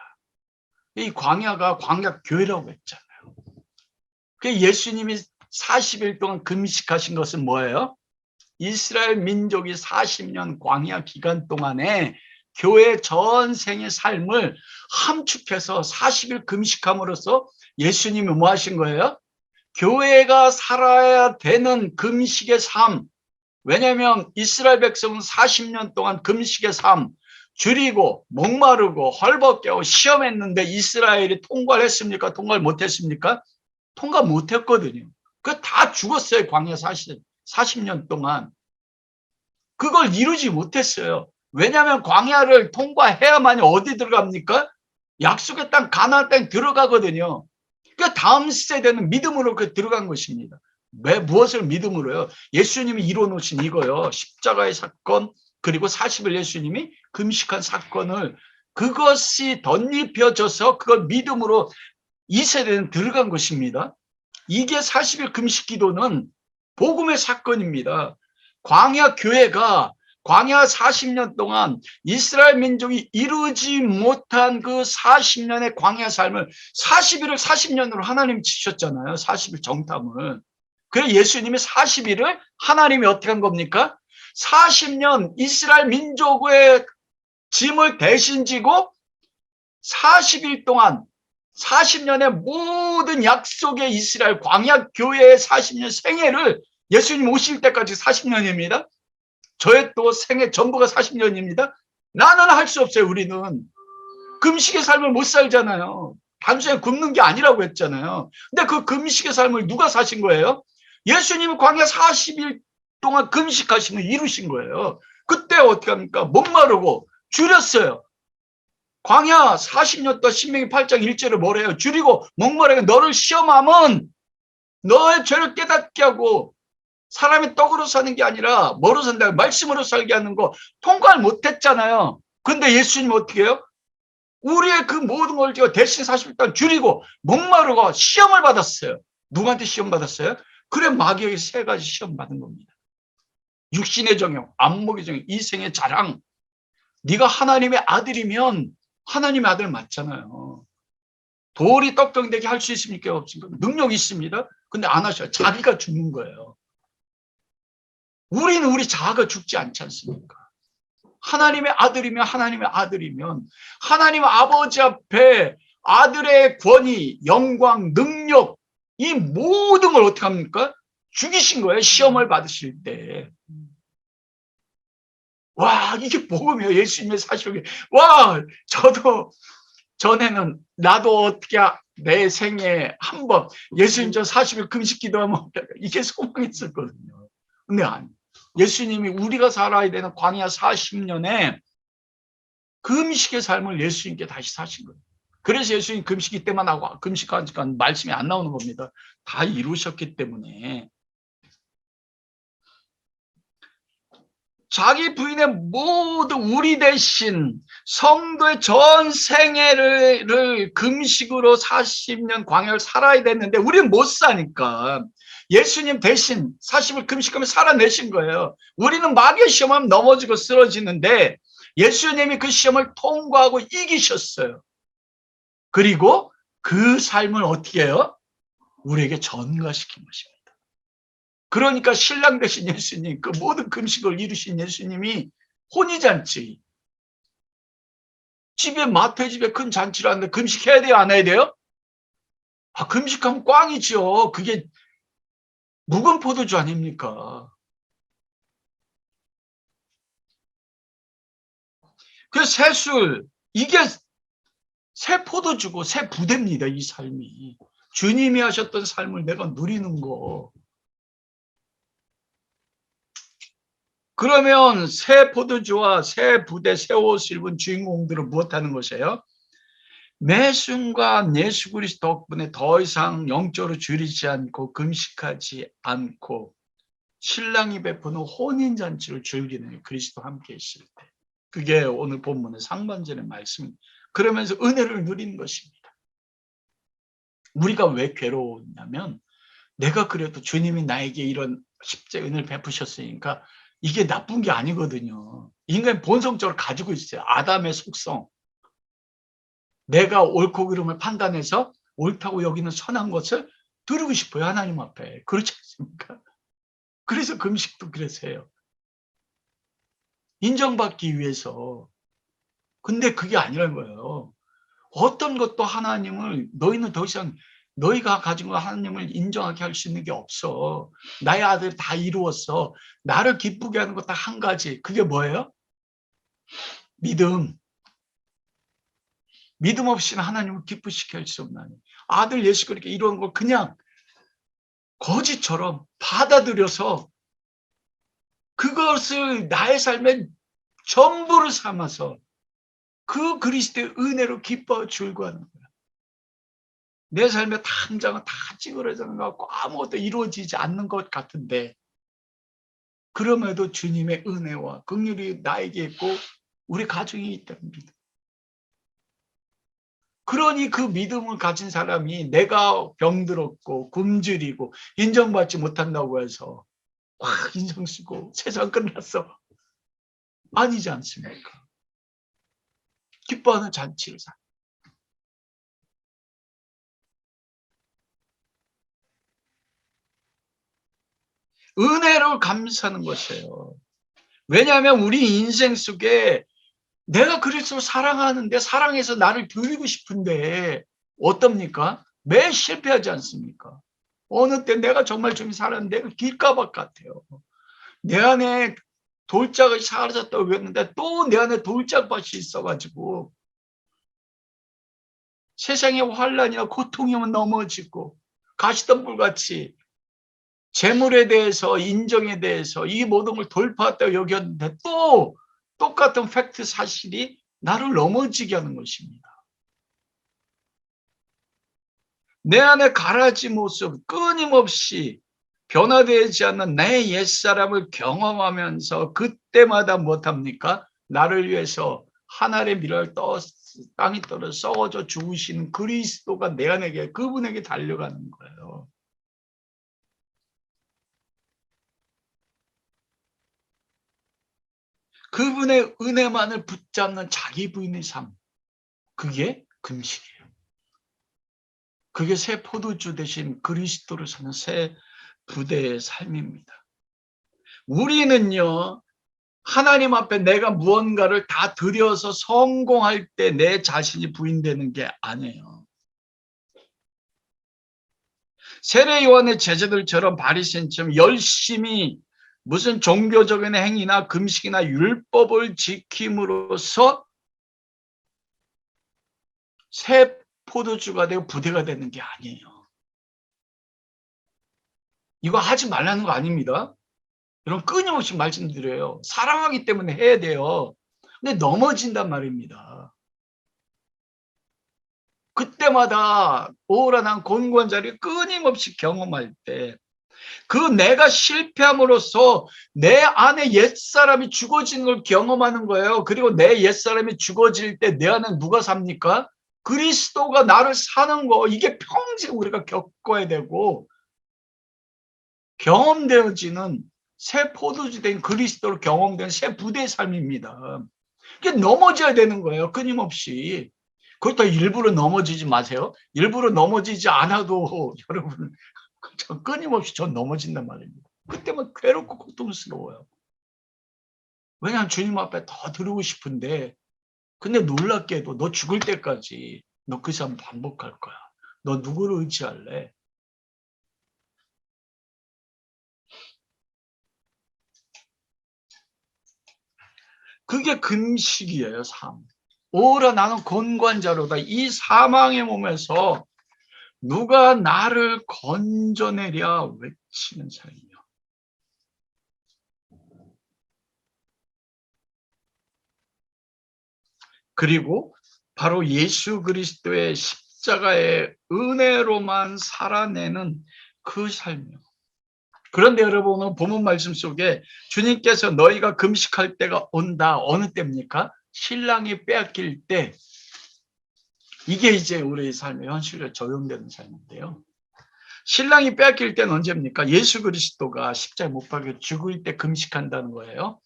이 광야가 광야교회라고 했잖아요. 예수님이 40일 동안 금식하신 것은 뭐예요? 이스라엘 민족이 40년 광야 기간 동안에 교회 전생의 삶을 함축해서 40일 금식함으로써 예수님이 뭐 하신 거예요? 교회가 살아야 되는 금식의 삶. 왜냐하면 이스라엘 백성은 40년 동안 금식의 삶, 줄이고 목마르고 헐벗게 하고 시험했는데 이스라엘이 통과를 했습니까? 통과를 못했습니까? 통과 못했거든요. 그 다 죽었어요. 광야 40년 동안. 그걸 이루지 못했어요. 왜냐하면 광야를 통과해야만이 어디 들어갑니까? 약속의 땅 가나안 땅에 들어가거든요. 그 다음 세대는 믿음으로 들어간 것입니다. 왜 무엇을 믿음으로요? 예수님이 이루어놓으신 이거요. 십자가의 사건 그리고 40일 예수님이 금식한 사건을 그것이 덧입혀져서 그걸 믿음으로 이 세대는 들어간 것입니다. 이게 40일 금식 기도는 복음의 사건입니다. 광야 교회가 광야 40년 동안 이스라엘 민족이 이루지 못한 그 40년의 광야 삶을 40일을 40년으로 하나님이 치셨잖아요. 40일 정탐을. 그래서 예수님이 40일을 하나님이 어떻게 한 겁니까? 40년 이스라엘 민족의 짐을 대신 지고 40일 동안 40년의 모든 약속의 이스라엘 광야 교회의 40년 생애를 예수님 오실 때까지 40년입니다. 저의 또 생애 전부가 40년입니다. 나는 할 수 없어요. 우리는 금식의 삶을 못 살잖아요. 단순히 굶는 게 아니라고 했잖아요. 근데 그 금식의 삶을 누가 사신 거예요? 예수님은 광야 40일 동안 금식하시면 이루신 거예요. 그때 어떻게 합니까? 목마르고 줄였어요. 광야 40년 동안 신명기 8장 1절을 뭐래요? 줄이고 목마르게 너를 시험하면 너의 죄를 깨닫게 하고 사람이 떡으로 사는 게 아니라 뭐로 산다? 말씀으로 살게 하는 거 통과를 못했잖아요. 근데 예수님 어떻게 해요? 우리의 그 모든 걸 대신 40일 동안 줄이고 목마르고 시험을 받았어요. 누구한테 시험 받았어요? 그래 마귀에게 세 가지 시험 받은 겁니다. 육신의 정욕, 안목의 정욕, 이생의 자랑. 네가 하나님의 아들이면 하나님의 아들 맞잖아요. 돌이 떡병되게 할 수 있습니까? 없습니까? 능력이 있습니다. 근데 안 하셔요. 자기가 죽는 거예요. 우리는 우리 자아가 죽지 않지 않습니까? 하나님의 아들이면 하나님 아버지 앞에 아들의 권위, 영광, 능력 이 모든 걸 어떻게 합니까? 죽이신 거예요. 시험을 받으실 때. 와, 이게 복음이에요. 예수님의 사실이. 와, 저도 전에는 나도 어떻게 내 생에 한 번 예수님 저 40일 금식 기도하면 이게 소망했었거든요. 근데 아니. 예수님이 우리가 살아야 되는 광야 40년에 금식의 삶을 예수님께 다시 사신 거예요. 그래서 예수님 금식 이때만 하고 금식하니까 말씀이 안 나오는 겁니다. 다 이루셨기 때문에. 자기 부인의 모든 우리 대신 성도의 전 생애를 금식으로 40년 광야를 살아야 됐는데 우리는 못 사니까 예수님 대신 40일 금식하면 살아내신 거예요. 우리는 마귀의 시험하면 넘어지고 쓰러지는데 예수님이 그 시험을 통과하고 이기셨어요. 그리고 그 삶을 어떻게 해요? 우리에게 전가시킨 것입니다. 그러니까 신랑 되신 예수님, 그 모든 금식을 이루신 예수님이 혼인잔치, 집에 마태 집에 큰 잔치를 하는데 금식해야 돼요, 안 해야 돼요? 아, 금식하면 꽝이죠. 그게 묵은 포도주 아닙니까? 그 새술, 이게 새 포도주고 새 부대입니다, 이 삶이. 주님이 하셨던 삶을 내가 누리는 거. 그러면 새 포도주와 새 부대, 새 옷을 입은 주인공들은 무엇하는 것이에요? 매 순간 예수 그리스도 덕분에 더 이상 영적으로 줄이지 않고 금식하지 않고 신랑이 베푸는 혼인잔치를 즐기는 그리스도와 함께 있을 때. 그게 오늘 본문의 상반절의 말씀입니다. 그러면서 은혜를 누리는 것입니다. 우리가 왜 괴로웠냐면 내가 그래도 주님이 나에게 이런 십자가 은혜를 베푸셨으니까 이게 나쁜 게 아니거든요. 인간이 본성적으로 가지고 있어요. 아담의 속성. 내가 옳고 그름을 판단해서 옳다고 여기는 선한 것을 드리고 싶어요. 하나님 앞에. 그렇지 않습니까? 그래서 금식도 그래서 해요. 인정받기 위해서. 근데 그게 아니라는 거예요. 어떤 것도 하나님을 너희는 더 이상 너희가 가진 거 하나님을 인정하게 할 수 있는 게 없어. 나의 아들 다 이루었어. 나를 기쁘게 하는 것 딱 한 가지. 그게 뭐예요? 믿음. 믿음 없이는 하나님을 기쁘시게 할 수 없나니. 아들 예수 그렇게 이런 걸 그냥 거짓처럼 받아들여서 그것을 나의 삶의 전부를 삼아서 그 그리스도의 은혜로 기뻐 즐거워하는 거야. 내 삶의 당장은 다 찌그러져는 것 같고 아무것도 이루어지지 않는 것 같은데 그럼에도 주님의 은혜와 긍휼이 나에게 있고 우리 가정이 있다는 믿음. 그러니 그 믿음을 가진 사람이 내가 병들었고 굶주리고 인정받지 못한다고 해서 와 인정 쓰고 세상 끝났어. 아니지 않습니까? 기뻐하는 잔치를 사. 은혜로 감사하는 것이에요. 왜냐하면 우리 인생 속에 내가 그리스도를 사랑하는데 사랑해서 나를 드리고 싶은데 어떻습니까? 매 실패하지 않습니까? 어느 때 내가 정말 좀 살았는데 길가박 같아요. 내 안에 돌짝이 사라졌다고 했는데 또 내 안에 돌짝밭이 있어가지고 세상의 환란이나 고통이 오면 넘어지고 가시덤불같이 재물에 대해서 인정에 대해서 이 모든 걸 돌파했다고 여겼는데 또 똑같은 팩트 사실이 나를 넘어지게 하는 것입니다. 내 안에 가라지 모습 끊임없이 변화되지 않는 내 옛사람을 경험하면서 그때마다 못합니까? 나를 위해서 하늘의 미랄 땅이 떨어 썩어져 죽으시는 그리스도가 내 안에게 그분에게 달려가는 거예요. 그분의 은혜만을 붙잡는 자기 부인의 삶. 그게 금식이에요. 그게 새 포도주 대신 그리스도를 사는 새 부대의 삶입니다. 우리는요, 하나님 앞에 내가 무언가를 다 드려서 성공할 때 내 자신이 부인되는 게 아니에요. 세례 요한의 제자들처럼 바리새인처럼 열심히 무슨 종교적인 행위나 금식이나 율법을 지킴으로써 새 포도주가 되고 부대가 되는 게 아니에요. 이거 하지 말라는 거 아닙니다. 여러분 끊임없이 말씀드려요. 사랑하기 때문에 해야 돼요. 근데 넘어진단 말입니다. 그때마다 오란한 곤고한 자리를 끊임없이 경험할 때 그 내가 실패함으로써 내 안에 옛사람이 죽어지는 걸 경험하는 거예요. 그리고 내 옛사람이 죽어질 때 내 안에 누가 삽니까? 그리스도가 나를 사는 거. 이게 평생 우리가 겪어야 되고 경험되어지는 새 포도주 된 그리스도로 경험된 새 부대의 삶입니다. 이게 넘어져야 되는 거예요. 끊임없이. 그렇다고 일부러 넘어지지 마세요. 일부러 넘어지지 않아도 여러분 끊임없이 전 넘어진단 말입니다. 그때만 괴롭고 고통스러워요. 왜냐하면 주님 앞에 더 들어오고 싶은데 근데 놀랍게도 너 죽을 때까지 너 그 삶 반복할 거야. 너 누구를 의지할래? 그게 금식이에요. 삶. 오라 나는 곤고한자로다. 이 사망의 몸에서 누가 나를 건져내랴 외치는 삶이요. 그리고 바로 예수 그리스도의 십자가의 은혜로만 살아내는 그 삶이요. 그런데 여러분 오늘 본문 말씀 속에 주님께서 너희가 금식할 때가 온다. 어느 때입니까? 신랑이 빼앗길 때. 이게 이제 우리의 삶의 현실로 적용되는 삶인데요. 신랑이 빼앗길 때는 언제입니까? 예수 그리스도가 십자가에 못 박혀 죽을 때 금식한다는 거예요.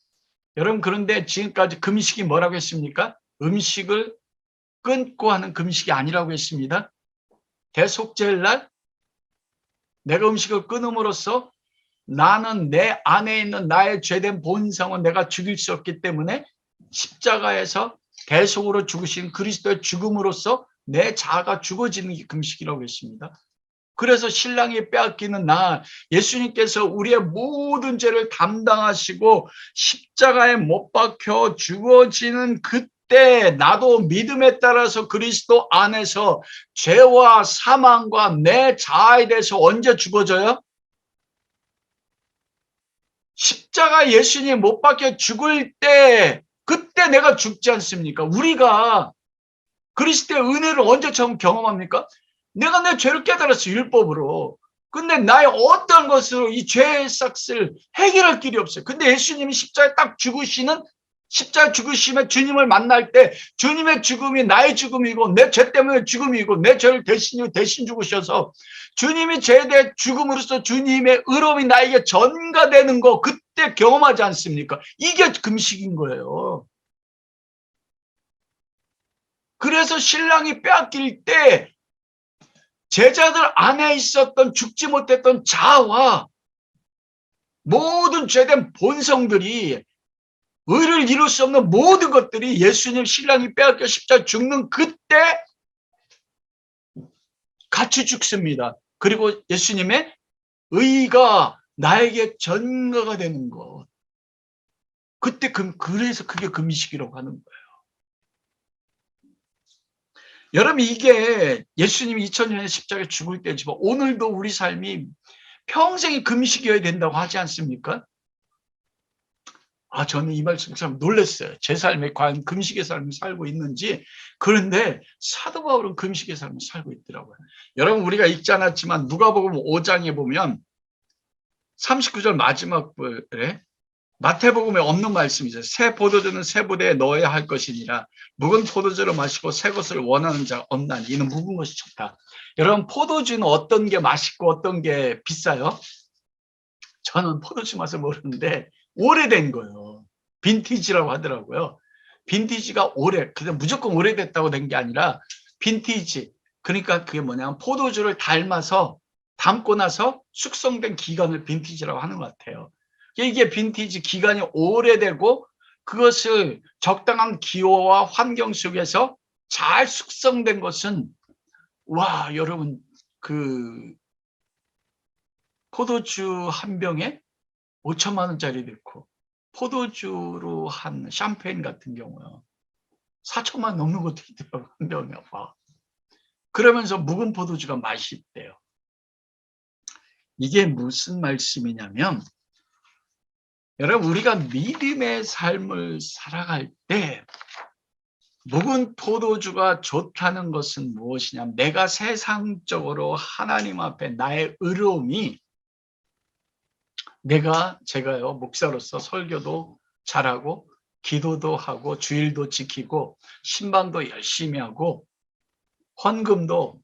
여러분 그런데 지금까지 금식이 뭐라고 했습니까? 음식을 끊고 하는 금식이 아니라고 했습니다. 대속죄일 날 내가 음식을 끊음으로써 나는 내 안에 있는 나의 죄된 본성은 내가 죽일 수 없기 때문에 십자가에서 대속으로 죽으신 그리스도의 죽음으로써 내 자아가 죽어지는 게 금식이라고 했습니다. 그래서 신랑이 빼앗기는 날 예수님께서 우리의 모든 죄를 담당하시고 십자가에 못 박혀 죽어지는 그때 나도 믿음에 따라서 그리스도 안에서 죄와 사망과 내 자아에 대해서 언제 죽어져요? 십자가 예수님 못 박혀 죽을 때 그때 내가 죽지 않습니까? 우리가 그리스도의 은혜를 언제 처음 경험합니까? 내가 내 죄를 깨달았어 율법으로. 근데 나의 어떤 것으로 이 죄의 싹을 해결할 길이 없어요. 근데 예수님이 십자가에 딱 죽으시는 십자가 죽으시면 주님을 만날 때 주님의 죽음이 나의 죽음이고 내 죄 때문에 죽음이고 내 죄를 대신 죽으셔서 주님이 죄에 대해 죽음으로써 주님의 의로움이 나에게 전가되는 거 그때 경험하지 않습니까? 이게 금식인 거예요. 그래서 신랑이 빼앗길 때 제자들 안에 있었던 죽지 못했던 자아와 모든 죄된 본성들이 의를 이룰 수 없는 모든 것들이 예수님 신랑이 빼앗겨 십자가 죽는 그때 같이 죽습니다. 그리고 예수님의 의가 나에게 전가가 되는 것. 그때 그래서 그게 금식이라고 하는 거예요. 여러분 이게 예수님이 2000년에 십자가에 죽을 때지만 오늘도 우리 삶이 평생이 금식이어야 된다고 하지 않습니까? 저는 이 말씀 참 놀랐어요. 제 삶에 과연 금식의 삶을 살고 있는지. 그런데 사도 바울은 금식의 삶을 살고 있더라고요. 여러분 우리가 읽지 않았지만 누가복음 5장에 보면 39절 마지막 부분에 마태복음에 없는 말씀이죠. 새 포도주는 새 부대에 넣어야 할 것이니라. 묵은 포도주를 마시고 새 것을 원하는 자가 없나니 이는 묵은 것이 좋다. 여러분 포도주는 어떤 게 맛있고 어떤 게 비싸요? 저는 포도주 맛을 모르는데 오래된 거예요. 빈티지라고 하더라고요. 빈티지가 그냥 무조건 오래됐다고 된 게 아니라 빈티지. 그러니까 그게 뭐냐면 포도주를 담고 나서 숙성된 기간을 빈티지라고 하는 것 같아요. 이게 빈티지 기간이 오래되고 그것을 적당한 기호와 환경 속에서 잘 숙성된 것은 여러분 포도주 한 병에 5천만 원짜리도 있고, 포도주로 한 샴페인 같은 경우요 4천만 넘는 것도 있더라고요. 한 병에. 그러면서 묵은 포도주가 맛있대요. 이게 무슨 말씀이냐면, 여러분, 우리가 믿음의 삶을 살아갈 때 묵은 포도주가 좋다는 것은 무엇이냐? 내가 세상적으로 하나님 앞에 나의 의로움이, 제가요 목사로서 설교도 잘하고 기도도 하고 주일도 지키고 신방도 열심히 하고 헌금도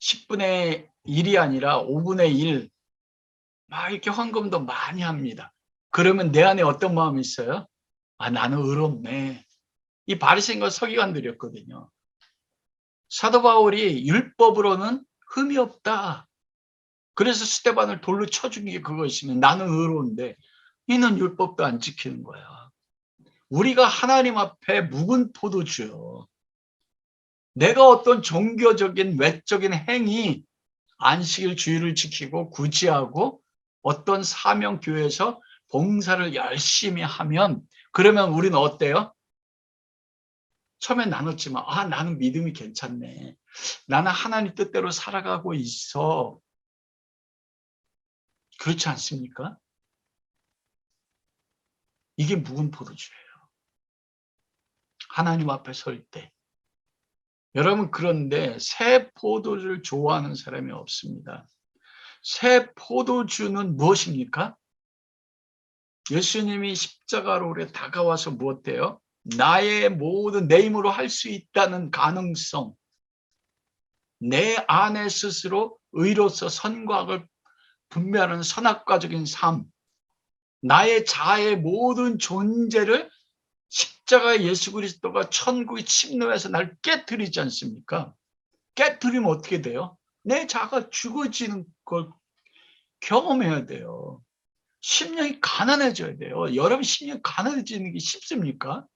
10분의 1이 아니라 5분의 1 막 이렇게 헌금도 많이 합니다. 그러면 내 안에 어떤 마음이 있어요? 나는 의롭네. 이 바리새인과 서기관들이었거든요. 사도 바울이 율법으로는 흠이 없다. 그래서 스데반을 돌로 쳐준 게 그것이면 나는 의로운데 이는 율법도 안 지키는 거야. 우리가 하나님 앞에 묵은 포도주요. 내가 어떤 종교적인 외적인 행위, 안식일 주일을 지키고 구제하고 어떤 사명교회에서 봉사를 열심히 하면 그러면 우리는 어때요? 처음에 나눴지만 나는 믿음이 괜찮네. 나는 하나님 뜻대로 살아가고 있어. 그렇지 않습니까? 이게 묵은 포도주예요. 하나님 앞에 설 때. 여러분, 그런데 새 포도주를 좋아하는 사람이 없습니다. 새 포도주는 무엇입니까? 예수님이 십자가로 우리 다가와서 무엇해요? 나의 모든 내 힘으로 할 수 있다는 가능성, 내 안에 스스로 의로서 선과 악을 분별하는 선악과적인 삶, 나의 자아의 모든 존재를 십자가 예수 그리스도가 천국의 침노에서 날 깨뜨리지 않습니까? 깨뜨리면 어떻게 돼요? 내 자아가 죽어지는 걸 경험해야 돼요. 심령이 가난해져야 돼요. 여러분 심령이 가난해지는 게 쉽습니까?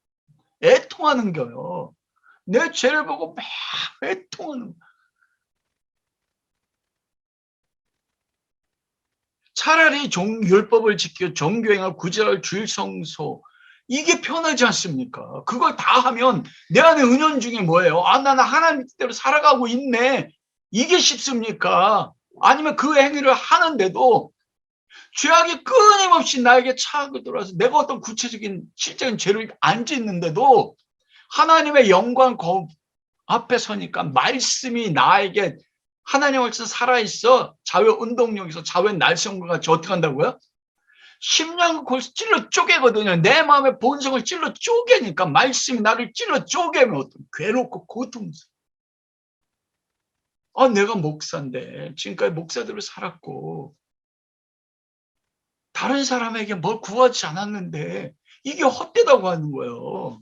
애통하는 거요. 내 죄를 보고 막 애통하는. 차라리 율법을 지켜 종교행을 구제할 주일 성소 이게 편하지 않습니까? 그걸 다 하면 내 안에 은연중에 뭐예요? 나는 하나님 뜻대로 살아가고 있네. 이게 쉽습니까? 아니면 그 행위를 하는데도 죄악이 끊임없이 나에게 차고 들어와서 내가 어떤 구체적인 실적인 죄를 안 짓는데도 하나님의 영광 앞에 서니까 말씀이 나에게 하나님 앞에서 살아있어. 자외 운동력에서 자외 날성과 같이 어떻게 한다고요? 심령을 골수 찔러 쪼개거든요. 내 마음의 본성을 찔러 쪼개니까 말씀이 나를 찔러 쪼개면 어떤 괴롭고 고통스러워. 내가 목사인데 지금까지 목사대로 살았고 다른 사람에게 뭘 구하지 않았는데 이게 헛되다고 하는 거예요.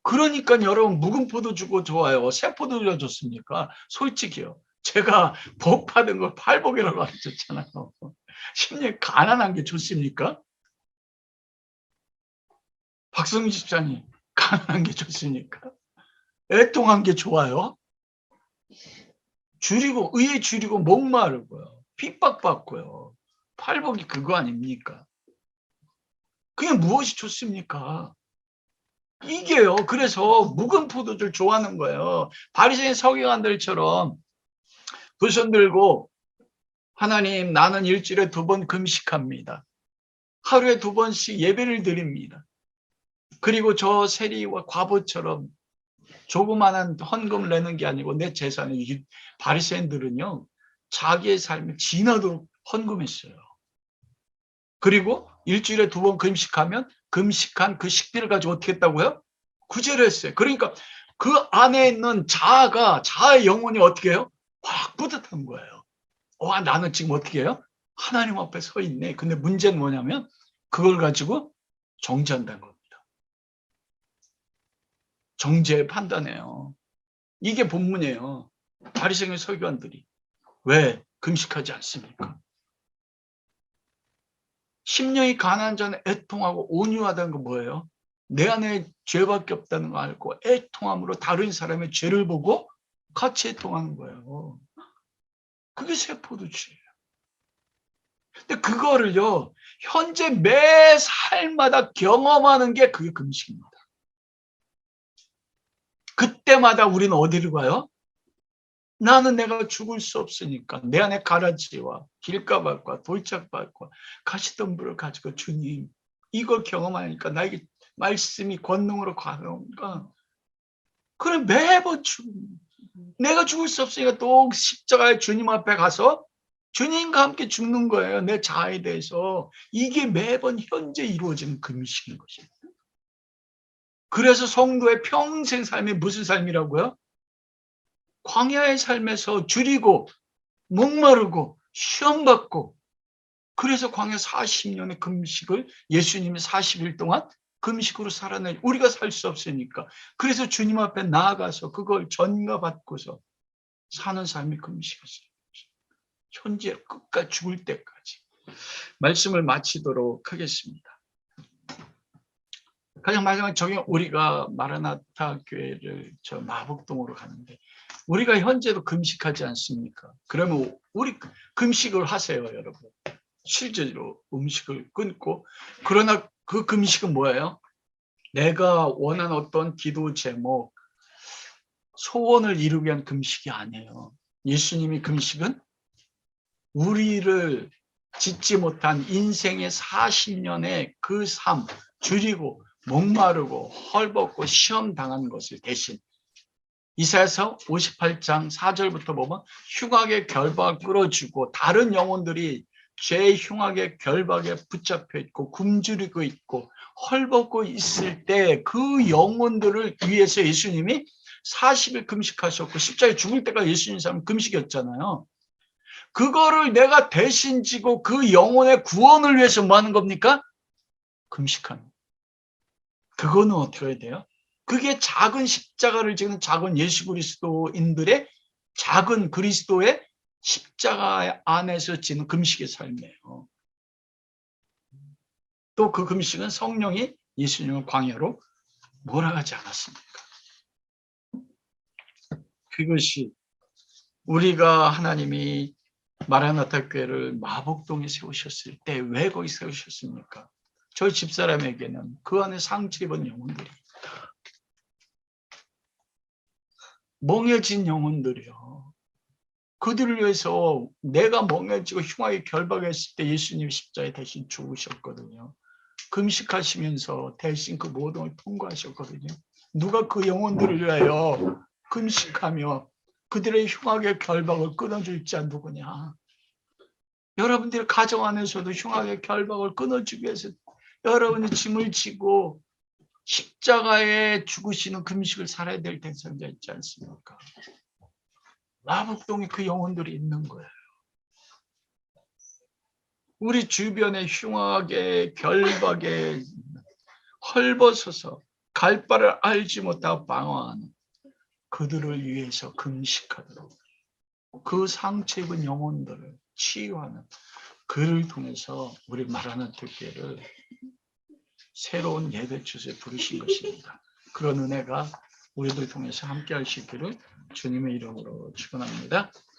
그러니까 여러분 묵은 포도 주고 좋아요. 새 포도주가 좋습니까? 솔직히요. 제가 복 받은 걸 팔복이라고 하셨잖아요. 심리에 가난한 게 좋습니까? 박성민 집사님, 가난한 게 좋습니까? 애통한 게 좋아요? 의에 줄이고 목마르고요. 핍박받고요. 팔복이 그거 아닙니까? 그게 무엇이 좋습니까? 이게요. 그래서 묵은 포도주를 좋아하는 거예요. 바리새인 서기관들처럼 두 손 들고 하나님 나는 일주일에 2번 금식합니다. 하루에 2번씩 예배를 드립니다. 그리고 저 세리와 과부처럼 조그마한 헌금을 내는 게 아니고 내 재산을 바리새인들은요. 자기의 삶을 지나도록 헌금했어요. 그리고 일주일에 2번 금식하면 금식한 그 식비를 가지고 어떻게 했다고요? 구제를 했어요. 그러니까 그 안에 있는 자아의 영혼이 어떻게 해요? 확 뿌듯한 거예요. 나는 지금 어떻게 해요? 하나님 앞에 서 있네. 근데 문제는 뭐냐면 그걸 가지고 정죄한다는 겁니다. 정죄 판단해요. 이게 본문이에요. 바리새인 서기관들이 왜 금식하지 않습니까? 심령이 가난한 자는 애통하고 온유하다는 건 뭐예요? 내 안에 죄밖에 없다는 거 알고 애통함으로 다른 사람의 죄를 보고 같이 애통하는 거예요. 그게 새 포도주예요. 근데 그거를요, 현재 매 살마다 경험하는 게 그게 금식입니다. 그때마다 우리는 어디를 가요? 나는 내가 죽을 수 없으니까 내 안에 가라지와 길가밭과 돌짝밭과 가시덤불을 가지고 주님 이걸 경험하니까 나에게 말씀이 권능으로 가는가. 그럼 매번 내가 죽을 수 없으니까 또 십자가의 주님 앞에 가서 주님과 함께 죽는 거예요. 내 자아에 대해서. 이게 매번 현재 이루어지는 금식인 것입니다. 그래서 성도의 평생 삶이 무슨 삶이라고요? 광야의 삶에서 줄이고 목마르고 시험받고, 그래서 광야 40년의 금식을 예수님이 40일 동안 금식으로 살아내, 우리가 살 수 없으니까. 그래서 주님 앞에 나아가서 그걸 전가받고서 사는 삶이 금식이었어요. 현재 끝까지 죽을 때까지. 말씀을 마치도록 하겠습니다. 가장 마지막 저기 우리가 마라나타 교회를 저 마복동으로 가는데 우리가 현재도 금식하지 않습니까? 그러면 우리 금식을 하세요, 여러분. 실제로 음식을 끊고. 그러나 그 금식은 뭐예요? 내가 원하는 어떤 기도 제목, 소원을 이루기 위한 금식이 아니에요. 예수님이 금식은 우리를 짓지 못한 인생의 40년의 그 삶, 줄이고 목마르고 헐벗고 시험 당한 것을 대신, 이사야서 58장 4절부터 보면 흉악의 결박을 끌어주고 다른 영혼들이 죄의 흉악의 결박에 붙잡혀 있고 굶주리고 있고 헐벗고 있을 때 그 영혼들을 위해서 예수님이 40일 금식하셨고 십자가에 죽을 때가 예수님 삶 금식이었잖아요. 그거를 내가 대신 지고 그 영혼의 구원을 위해서 뭐 하는 겁니까? 금식하는. 그거는 어떻게 해야 돼요? 그게 작은 십자가를 지는 작은 예수 그리스도인들의 작은 그리스도의 십자가 안에서 지는 금식의 삶이에요. 또 그 금식은 성령이 예수님을 광야로 몰아가지 않았습니까? 그것이 우리가 하나님이 마라나타 교회를 마복동에 세우셨을 때 왜 거기 세우셨습니까? 저 집사람에게는 그 안에 상처 입은 영혼들이, 멍해진 영혼들이요. 그들을 위해서 내가 멍해지고 흉하게 결박했을 때 예수님 십자가에 대신 죽으셨거든요. 금식하시면서 대신 그 모든 걸 통과하셨거든요. 누가 그 영혼들을 위하여 금식하며 그들의 흉악의 결박을 끊어줄 자 누구냐? 여러분들의 가정 안에서도 흉악의 결박을 끊어주기 위해서 여러분이 짐을 지고 십자가에 죽으시는 금식을 살아야 될 대상자 있지 않습니까? 마복동에 그 영혼들이 있는 거예요. 우리 주변에 흉악의 결박에 헐벗어서 갈 바를 알지 못하고 방황하는 그들을 위해서 금식하도록, 그 상처 입은 영혼들을 치유하는, 그를 통해서 우리 마라나타 교회를 새로운 예배 주제에 부르신 것입니다. 그런 은혜가 우리들 통해서 함께 하시기를 주님의 이름으로 축원합니다.